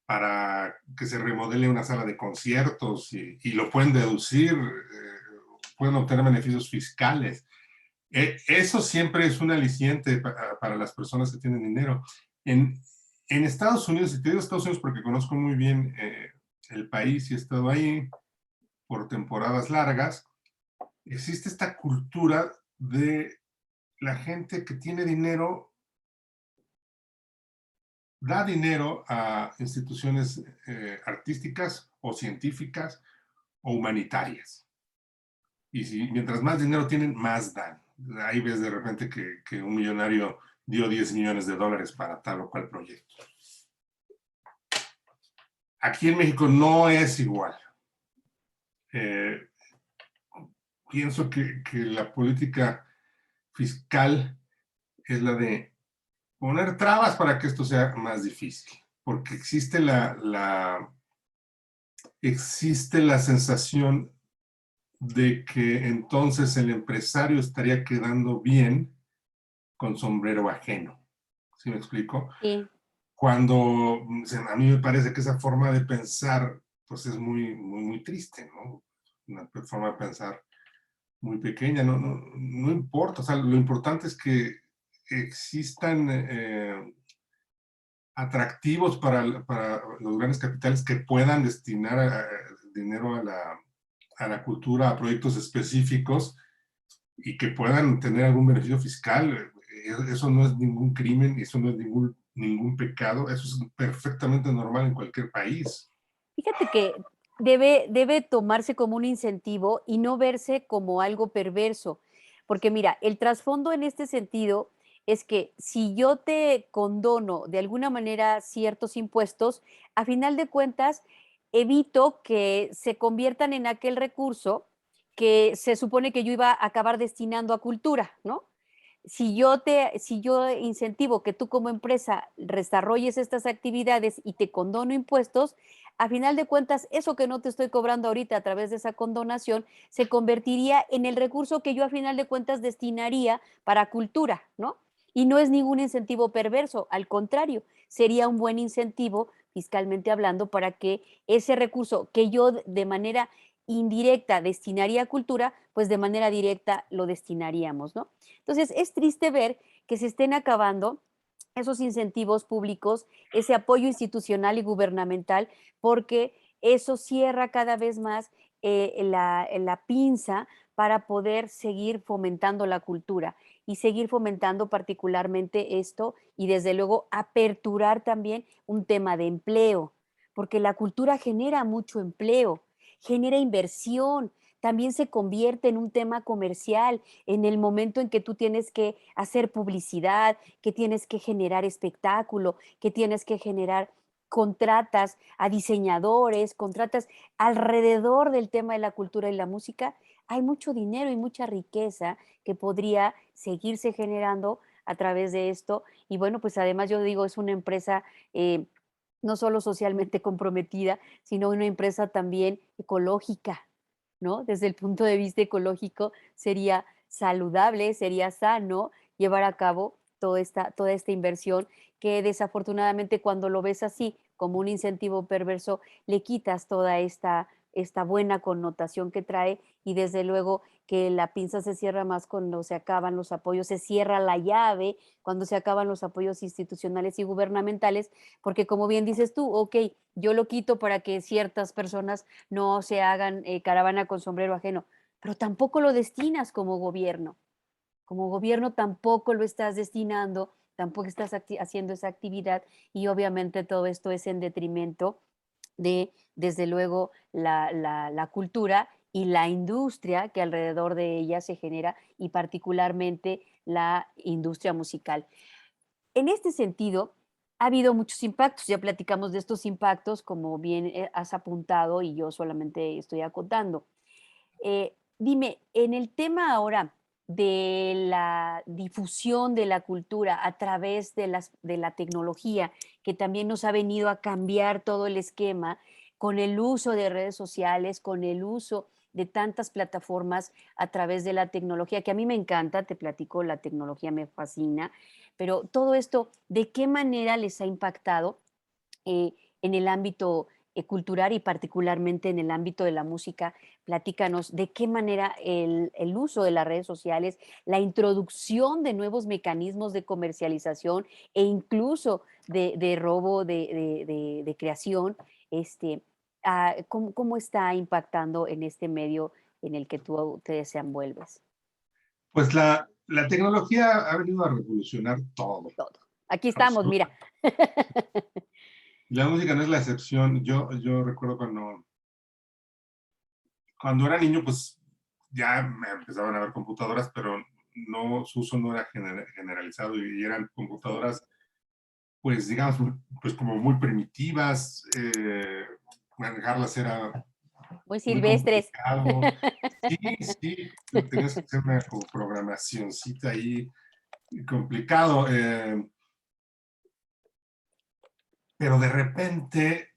para que se remodele una sala de conciertos y lo pueden deducir, pueden obtener beneficios fiscales. Eso siempre es un aliciente para las personas que tienen dinero. En, en Estados Unidos, y te digo Estados Unidos porque conozco muy bien el país y he estado ahí por temporadas largas, existe esta cultura de la gente que tiene dinero, da dinero a instituciones artísticas o científicas o humanitarias. Y mientras más dinero tienen, más dan. Ahí ves de repente que un millonario dio $10 millones para tal o cual proyecto. Aquí en México no es igual. Eh, Pienso que la política fiscal es la de poner trabas para que esto sea más difícil, porque existe la sensación de que entonces el empresario estaría quedando bien con sombrero ajeno. ¿Sí me explico? Sí. Cuando a mí me parece que esa forma de pensar pues es muy, muy, muy triste, ¿no? Una forma de pensar muy pequeña, no importa, o sea, lo importante es que existan atractivos para los grandes capitales que puedan destinar dinero a la cultura, a proyectos específicos y que puedan tener algún beneficio fiscal. Eso no es ningún crimen, eso no es ningún pecado, eso es perfectamente normal en cualquier país. Fíjate que debe tomarse como un incentivo y no verse como algo perverso, porque mira, el trasfondo en este sentido es que si yo te condono de alguna manera ciertos impuestos, a final de cuentas evito que se conviertan en aquel recurso que se supone que yo iba a acabar destinando a cultura, ¿no? si yo incentivo que tú como empresa desarrolles estas actividades y te condono impuestos, a final de cuentas, eso que no te estoy cobrando ahorita a través de esa condonación se convertiría en el recurso que yo a final de cuentas destinaría para cultura, ¿no? Y no es ningún incentivo perverso, al contrario, sería un buen incentivo fiscalmente hablando para que ese recurso que yo de manera indirecta destinaría a cultura, pues de manera directa lo destinaríamos, ¿no? Entonces, es triste ver que se estén acabando esos incentivos públicos, ese apoyo institucional y gubernamental, porque eso cierra cada vez más la pinza para poder seguir fomentando la cultura y seguir fomentando particularmente esto y desde luego aperturar también un tema de empleo, porque la cultura genera mucho empleo, genera inversión, también se convierte en un tema comercial en el momento en que tú tienes que hacer publicidad, que tienes que generar espectáculo, que tienes que generar contratas a diseñadores, contratas alrededor del tema de la cultura y la música, hay mucho dinero y mucha riqueza que podría seguirse generando a través de esto. Y bueno, pues además yo digo, es una empresa no solo socialmente comprometida, sino una empresa también ecológica, ¿no? Desde el punto de vista ecológico sería saludable, sería sano llevar a cabo toda esta inversión que desafortunadamente cuando lo ves así como un incentivo perverso, le quitas toda esta buena connotación que trae y desde luego que la pinza se cierra más cuando se acaban los apoyos, se cierra la llave cuando se acaban los apoyos institucionales y gubernamentales, porque como bien dices tú, ok, yo lo quito para que ciertas personas no se hagan caravana con sombrero ajeno, pero tampoco lo destinas como gobierno. Como gobierno tampoco lo estás destinando, tampoco estás haciendo esa actividad y obviamente todo esto es en detrimento de, desde luego, la cultura y la industria que alrededor de ella se genera y particularmente la industria musical. En este sentido, ha habido muchos impactos, ya platicamos de estos impactos, como bien has apuntado y yo solamente estoy acotando. Dime, en el tema ahora de la difusión de la cultura a través de la tecnología, que también nos ha venido a cambiar todo el esquema con el uso de redes sociales, con el uso de tantas plataformas a través de la tecnología, que a mí me encanta, te platico, la tecnología me fascina, pero todo esto, ¿de qué manera les ha impactado eh, en el ámbito cultural y particularmente en el ámbito de la música? Platícanos de qué manera el uso de las redes sociales, la introducción de nuevos mecanismos de comercialización e incluso de robo de creación, este, ¿cómo está impactando en este medio en el que tú te desenvuelves? Pues la tecnología ha venido a revolucionar todo, Todo. Aquí estamos, mira. absolutamente. Y la música no es la excepción. Yo recuerdo cuando era niño, pues ya me empezaban a ver computadoras, pero no, su uso no era generalizado y eran computadoras, pues digamos, pues como muy primitivas, manejarlas era Muy muy silvestres. complicado. Sí, sí, tenías que hacer una como programacioncita ahí complicado, pero de repente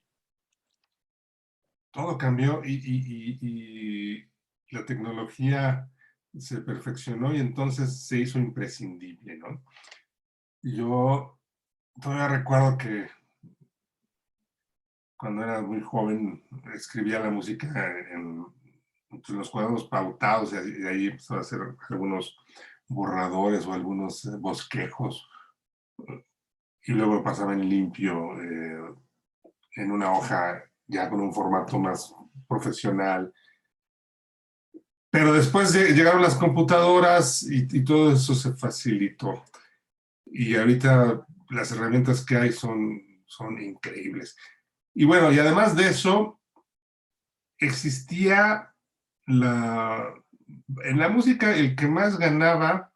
todo cambió y la tecnología se perfeccionó y entonces se hizo imprescindible, ¿no? Yo todavía recuerdo que cuando era muy joven escribía la música pues, en los cuadernos pautados y ahí empezaba a hacer algunos borradores o algunos bosquejos y luego lo pasaba en limpio en una hoja ya con un formato más profesional. Pero después llegaron las computadoras y todo eso se facilitó. Y ahorita las herramientas que hay son increíbles. Y bueno, y además de eso, existía la... En la música, el que más ganaba,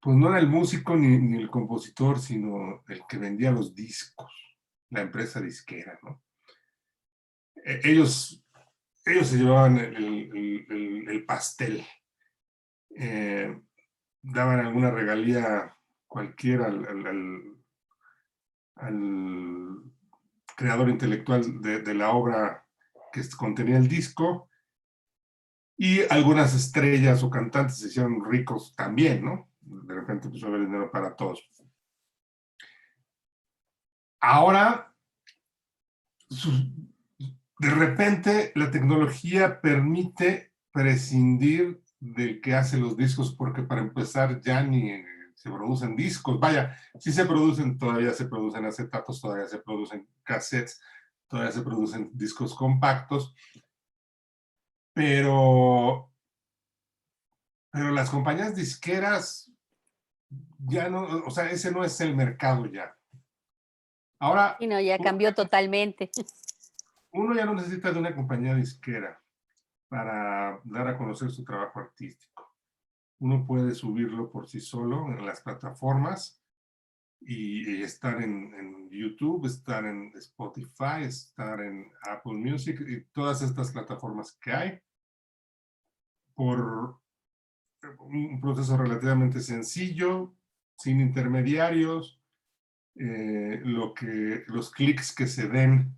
pues no era el músico ni el compositor, sino el que vendía los discos, la empresa disquera, ¿no? Ellos, ellos se llevaban el pastel. Eh, daban alguna regalía cualquiera al creador intelectual de la obra que contenía el disco, y algunas estrellas o cantantes se hicieron ricos también, ¿no? De repente pues, haber dinero para todos. Ahora, de repente, la tecnología permite prescindir del que hace los discos, porque para empezar ya ni se producen discos. Vaya, sí se producen, todavía se producen acetatos, todavía se producen cassettes, todavía se producen discos compactos, pero, pero las compañías disqueras ya no, o sea, ese no es el mercado ya. Ahora, Y no, ya cambió totalmente. uno ya no necesita de una compañía disquera para dar a conocer su trabajo artístico. Uno puede subirlo por sí solo en las plataformas y estar en YouTube, estar en Spotify, estar en Apple Music y todas estas plataformas que hay por un proceso relativamente sencillo, sin intermediarios. Los clics que se den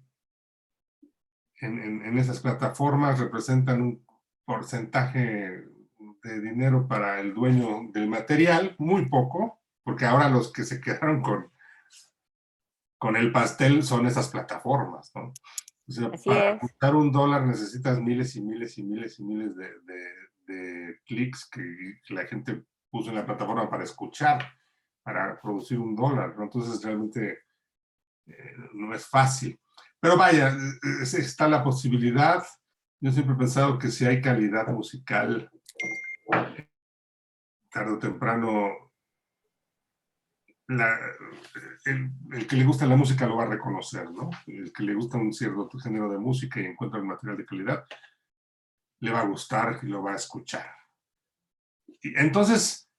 en esas plataformas representan un porcentaje de dinero para el dueño del material, muy poco, porque ahora los que se quedaron con el pastel son esas plataformas, ¿no? O sea, Así para es. juntar $1 necesitas miles y miles y miles y miles de clics que la gente puso en la plataforma para escuchar, para producir $1, ¿no? Entonces realmente no es fácil. Pero vaya, está la posibilidad. Yo siempre he pensado que si hay calidad musical, tarde o temprano, la, el que le gusta la música lo va a reconocer, ¿no? El que le gusta un cierto género de música y encuentra el material de calidad, le va a gustar y lo va a escuchar. Y entonces,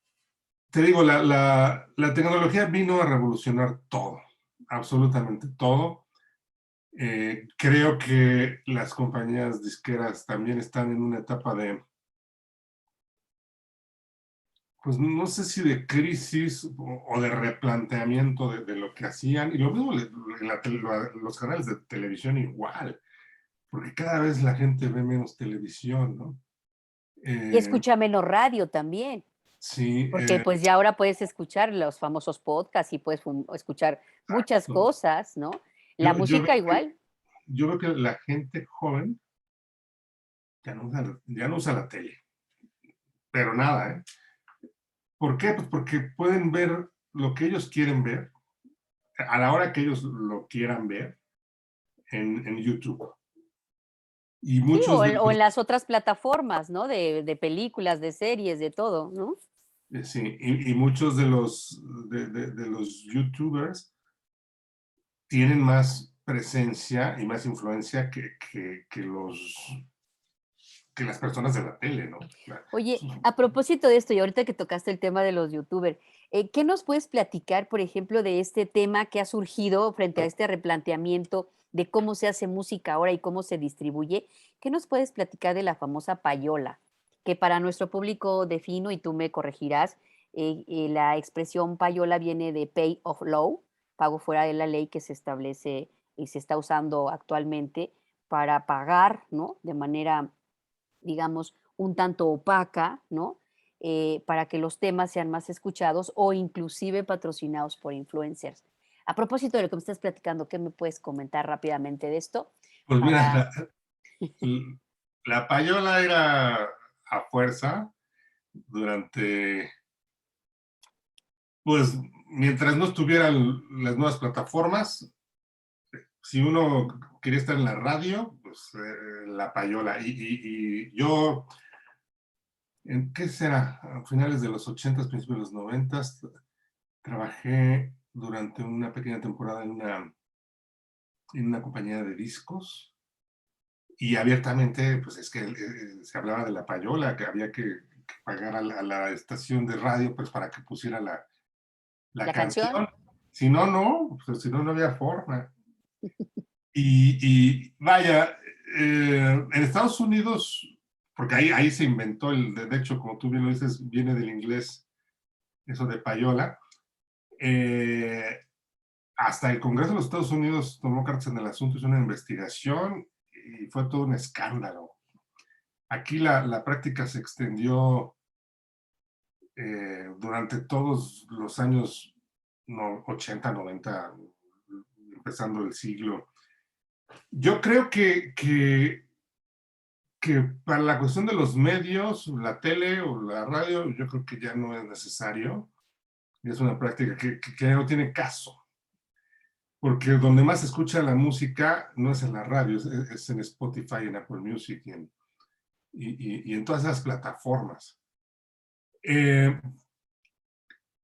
te digo, la tecnología vino a revolucionar todo, absolutamente todo. Creo que las compañías disqueras también están en una etapa de, pues no sé si de crisis o de replanteamiento de lo que hacían. Y lo mismo en los canales de televisión igual, porque cada vez la gente ve menos televisión, ¿no? Y Eh, escucha menos radio también, sí, porque pues ya ahora puedes escuchar los famosos podcasts y puedes escuchar muchas cosas, ¿no? La yo, yo, música igual. yo veo que la gente joven ya no usa la tele, pero nada, ¿eh? ¿Por qué? Pues porque pueden ver lo que ellos quieren ver a la hora que ellos lo quieran ver en YouTube. Y Sí, muchos de o los, en las otras plataformas, ¿no? De películas, de series, de todo, ¿no? sí, y muchos de los YouTubers tienen más presencia y más influencia que las personas de la tele, ¿no? Oye, a propósito de esto, y ahorita que tocaste el tema de los youtubers, ¿qué nos puedes platicar, por ejemplo, de este tema que ha surgido frente a este replanteamiento de cómo se hace música ahora y cómo se distribuye? ¿Qué nos puedes platicar de la famosa payola? Que para nuestro público defino, y tú me corregirás, la expresión payola viene de pay of law, pago fuera de la ley que se establece y se está usando actualmente para pagar, ¿no? De manera, digamos, un tanto opaca, ¿no? Para que los temas sean más escuchados o inclusive patrocinados por influencers. A propósito de lo que me estás platicando, ¿qué me puedes comentar rápidamente de esto? Pues mira, Para, la payola era a fuerza durante, pues, mientras no estuvieran las nuevas plataformas, si uno quería estar en la radio, pues la payola. Y yo, ¿en qué será? A finales de los 80s, principios de los 90s, trabajé durante una pequeña temporada en una compañía de discos y abiertamente, pues es que se hablaba de la payola, que había que pagar a la estación de radio pues para que pusiera la la canción. canción. Si no, no, pues, si no, no había forma. Y vaya, en Estados Unidos, porque ahí se inventó de hecho, como tú bien lo dices, viene del inglés eso de payola. Hasta el Congreso de los Estados Unidos tomó cartas en el asunto, hizo una investigación y fue todo un escándalo. Aquí la práctica se extendió durante todos los años 80, 90, empezando el siglo. Yo creo que para la cuestión de los medios, la tele o la radio, yo creo que ya no es necesario. Es una práctica que no tiene caso. Porque donde más se escucha la música no es en la radio, es en Spotify, en Apple Music y en todas esas plataformas.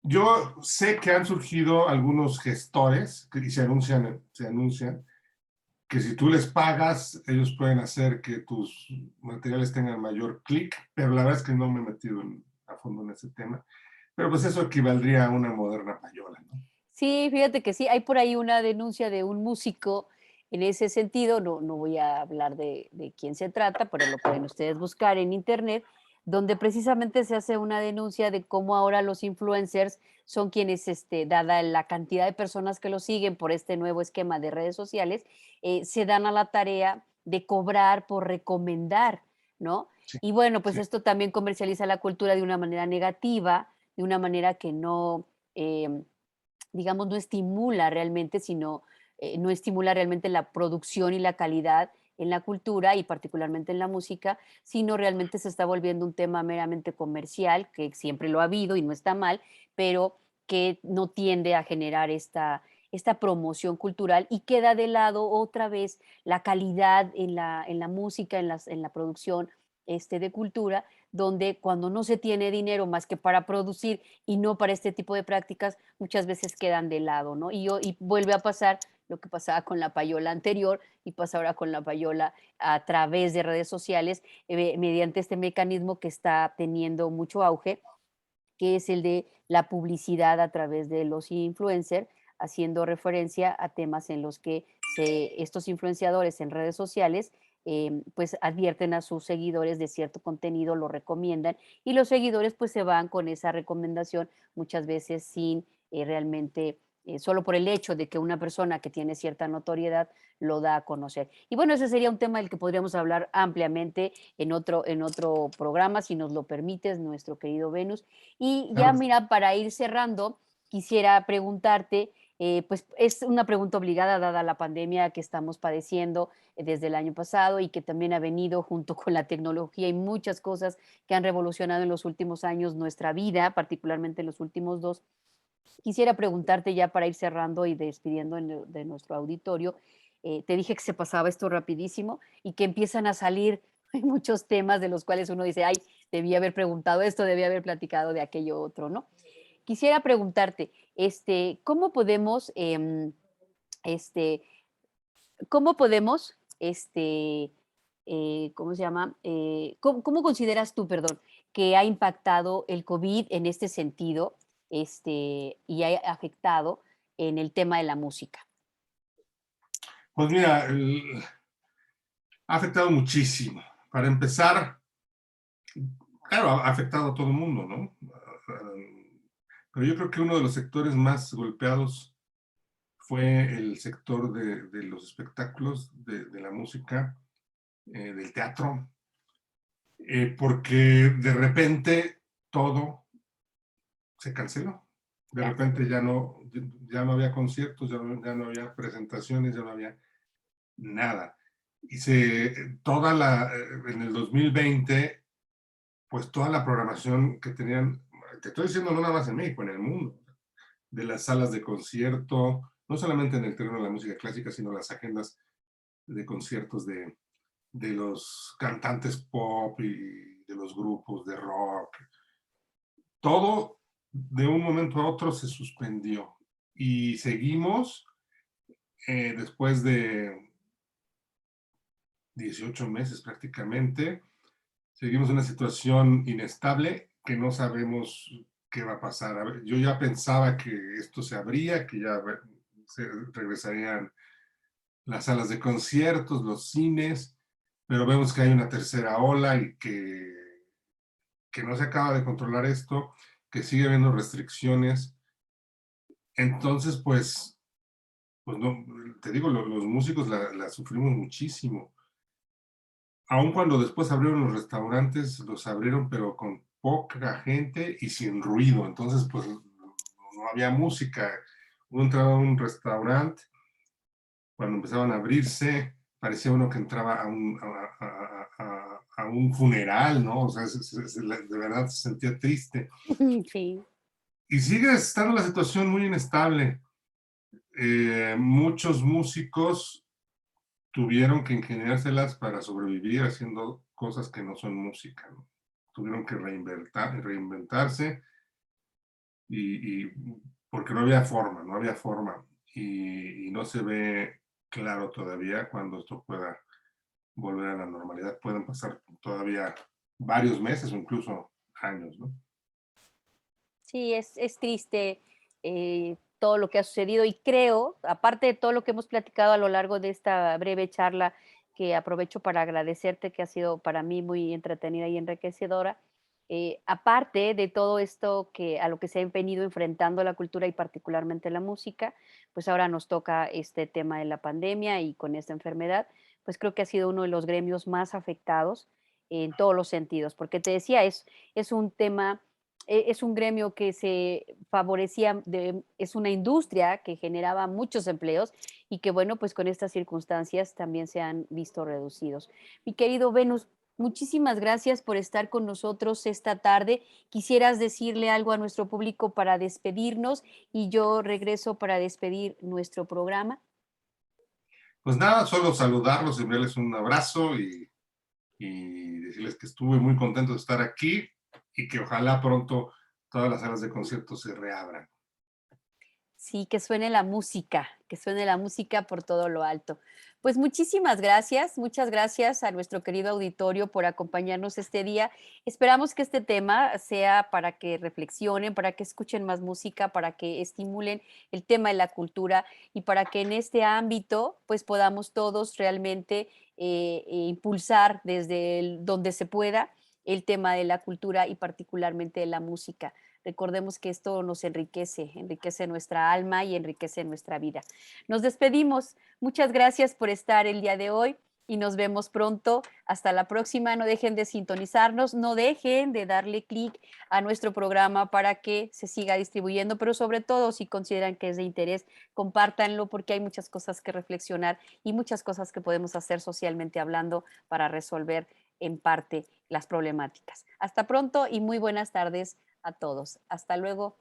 Yo sé que han surgido algunos gestores y se anuncian que si tú les pagas, ellos pueden hacer que tus materiales tengan mayor clic, pero la verdad es que no me he metido a fondo en ese tema. Pero pues eso equivaldría a una moderna payola, ¿no? Sí, fíjate que sí, hay por ahí una denuncia de un músico en ese sentido, no voy a hablar de quién se trata, pero lo pueden ustedes buscar en internet, donde precisamente se hace una denuncia de cómo ahora los influencers son quienes, dada la cantidad de personas que los siguen por este nuevo esquema de redes sociales, se dan a la tarea de cobrar por recomendar, ¿no? Sí, Y bueno, pues sí. esto también comercializa la cultura de una manera negativa, de una manera que no, digamos, no estimula realmente, sino no estimula realmente la producción y la calidad en la cultura y particularmente en la música, sino realmente se está volviendo un tema meramente comercial, que siempre lo ha habido y no está mal, pero que no tiende a generar esta promoción cultural y queda de lado otra vez la calidad en la música, en la producción de cultura, donde cuando no se tiene dinero más que para producir y no para este tipo de prácticas, muchas veces quedan de lado, ¿no? Y vuelve a pasar lo que pasaba con la payola anterior y pasa ahora con la payola a través de redes sociales, mediante este mecanismo que está teniendo mucho auge, que es el de la publicidad a través de los influencers, haciendo referencia a temas en los que estos influenciadores en redes sociales pues advierten a sus seguidores de cierto contenido, lo recomiendan y los seguidores pues se van con esa recomendación muchas veces sin realmente, solo por el hecho de que una persona que tiene cierta notoriedad lo da a conocer. Y bueno, ese sería un tema del que podríamos hablar ampliamente en otro programa, si nos lo permites, nuestro querido Venus. Y ya Claro. mira, para ir cerrando, quisiera preguntarte, pues es una pregunta obligada dada la pandemia que estamos padeciendo desde el año pasado y que también ha venido junto con la tecnología y muchas cosas que han revolucionado en los últimos años nuestra vida, particularmente en los últimos dos. Quisiera preguntarte ya para ir cerrando y despidiendo de nuestro auditorio. Te dije que se pasaba esto rapidísimo y que empiezan a salir muchos temas de los cuales uno dice, ay, debí haber preguntado esto, debí haber platicado de aquello otro, ¿no? Quisiera preguntarte, ¿cómo podemos, este, cómo podemos, ¿cómo se llama? ¿Cómo consideras tú, perdón, que ha impactado el COVID en este sentido, y ha afectado en el tema de la música? Pues mira, ha afectado muchísimo. Para empezar, claro, ha afectado a todo el mundo, ¿no? Pero yo creo que uno de los sectores más golpeados fue el sector de los espectáculos, de la música, del teatro, porque de repente todo se canceló. De Ya, repente ya no había conciertos, ya no había presentaciones, ya no había nada. Y en el 2020, pues toda la programación que tenían, te estoy diciendo no nada más en México, en el mundo, de las salas de concierto, no solamente en el terreno de la música clásica, sino las agendas de conciertos de los cantantes pop y de los grupos de rock. Todo de un momento a otro se suspendió y seguimos después de 18 meses prácticamente, seguimos en una situación inestable que no sabemos qué va a pasar. A ver, yo ya pensaba que esto se abría, que ya se regresarían las salas de conciertos, los cines, pero vemos que hay una tercera ola y que no se acaba de controlar esto que sigue habiendo restricciones. Entonces, pues no, te digo, los músicos la sufrimos muchísimo. Aun cuando después abrieron los restaurantes, los abrieron pero con poca gente y sin ruido. Entonces, pues no había música. Uno entraba a un restaurante, cuando empezaban a abrirse, parecía uno que entraba a un funeral, ¿no? O sea, de verdad se sentía triste. Sí. Y sigue estando la situación muy inestable. Muchos músicos tuvieron que ingeniárselas para sobrevivir haciendo cosas que no son música, ¿no? Tuvieron que reinventarse y porque no había forma, no había forma. Y no se ve claro todavía cuando esto pueda volver a la normalidad. Pueden pasar todavía varios meses o incluso años, ¿no? Sí, es triste todo lo que ha sucedido y creo, aparte de todo lo que hemos platicado a lo largo de esta breve charla, que aprovecho para agradecerte, que ha sido para mí muy entretenida y enriquecedora, aparte de todo esto que a lo que se ha venido enfrentando la cultura y particularmente la música, pues ahora nos toca este tema de la pandemia y con esta enfermedad, pues creo que ha sido uno de los gremios más afectados en todos los sentidos, porque te decía, es un tema es un gremio que se favorecía, es una industria que generaba muchos empleos y que, bueno, pues con estas circunstancias también se han visto reducidos. Mi querido Venus, muchísimas gracias por estar con nosotros esta tarde. ¿Quisieras decirle algo a nuestro público para despedirnos y yo regreso para despedir nuestro programa? Pues nada, solo saludarlos, enviarles un abrazo decirles que estuve muy contento de estar aquí y que ojalá pronto todas las salas de conciertos se reabran. Sí, que suene la música por todo lo alto. Pues muchísimas gracias, muchas gracias a nuestro querido auditorio por acompañarnos este día. Esperamos que este tema sea para que reflexionen, para que escuchen más música, para que estimulen el tema de la cultura y para que en este ámbito pues podamos todos realmente impulsar desde donde se pueda el tema de la cultura y particularmente de la música. Recordemos que esto nos enriquece, enriquece nuestra alma y enriquece nuestra vida. Nos despedimos. Muchas gracias por estar el día de hoy y nos vemos pronto. Hasta la próxima. No dejen de sintonizarnos, no dejen de darle clic a nuestro programa para que se siga distribuyendo, pero sobre todo si consideran que es de interés, compártanlo porque hay muchas cosas que reflexionar y muchas cosas que podemos hacer socialmente hablando para resolver en parte las problemáticas. Hasta pronto y muy buenas tardes a todos. Hasta luego.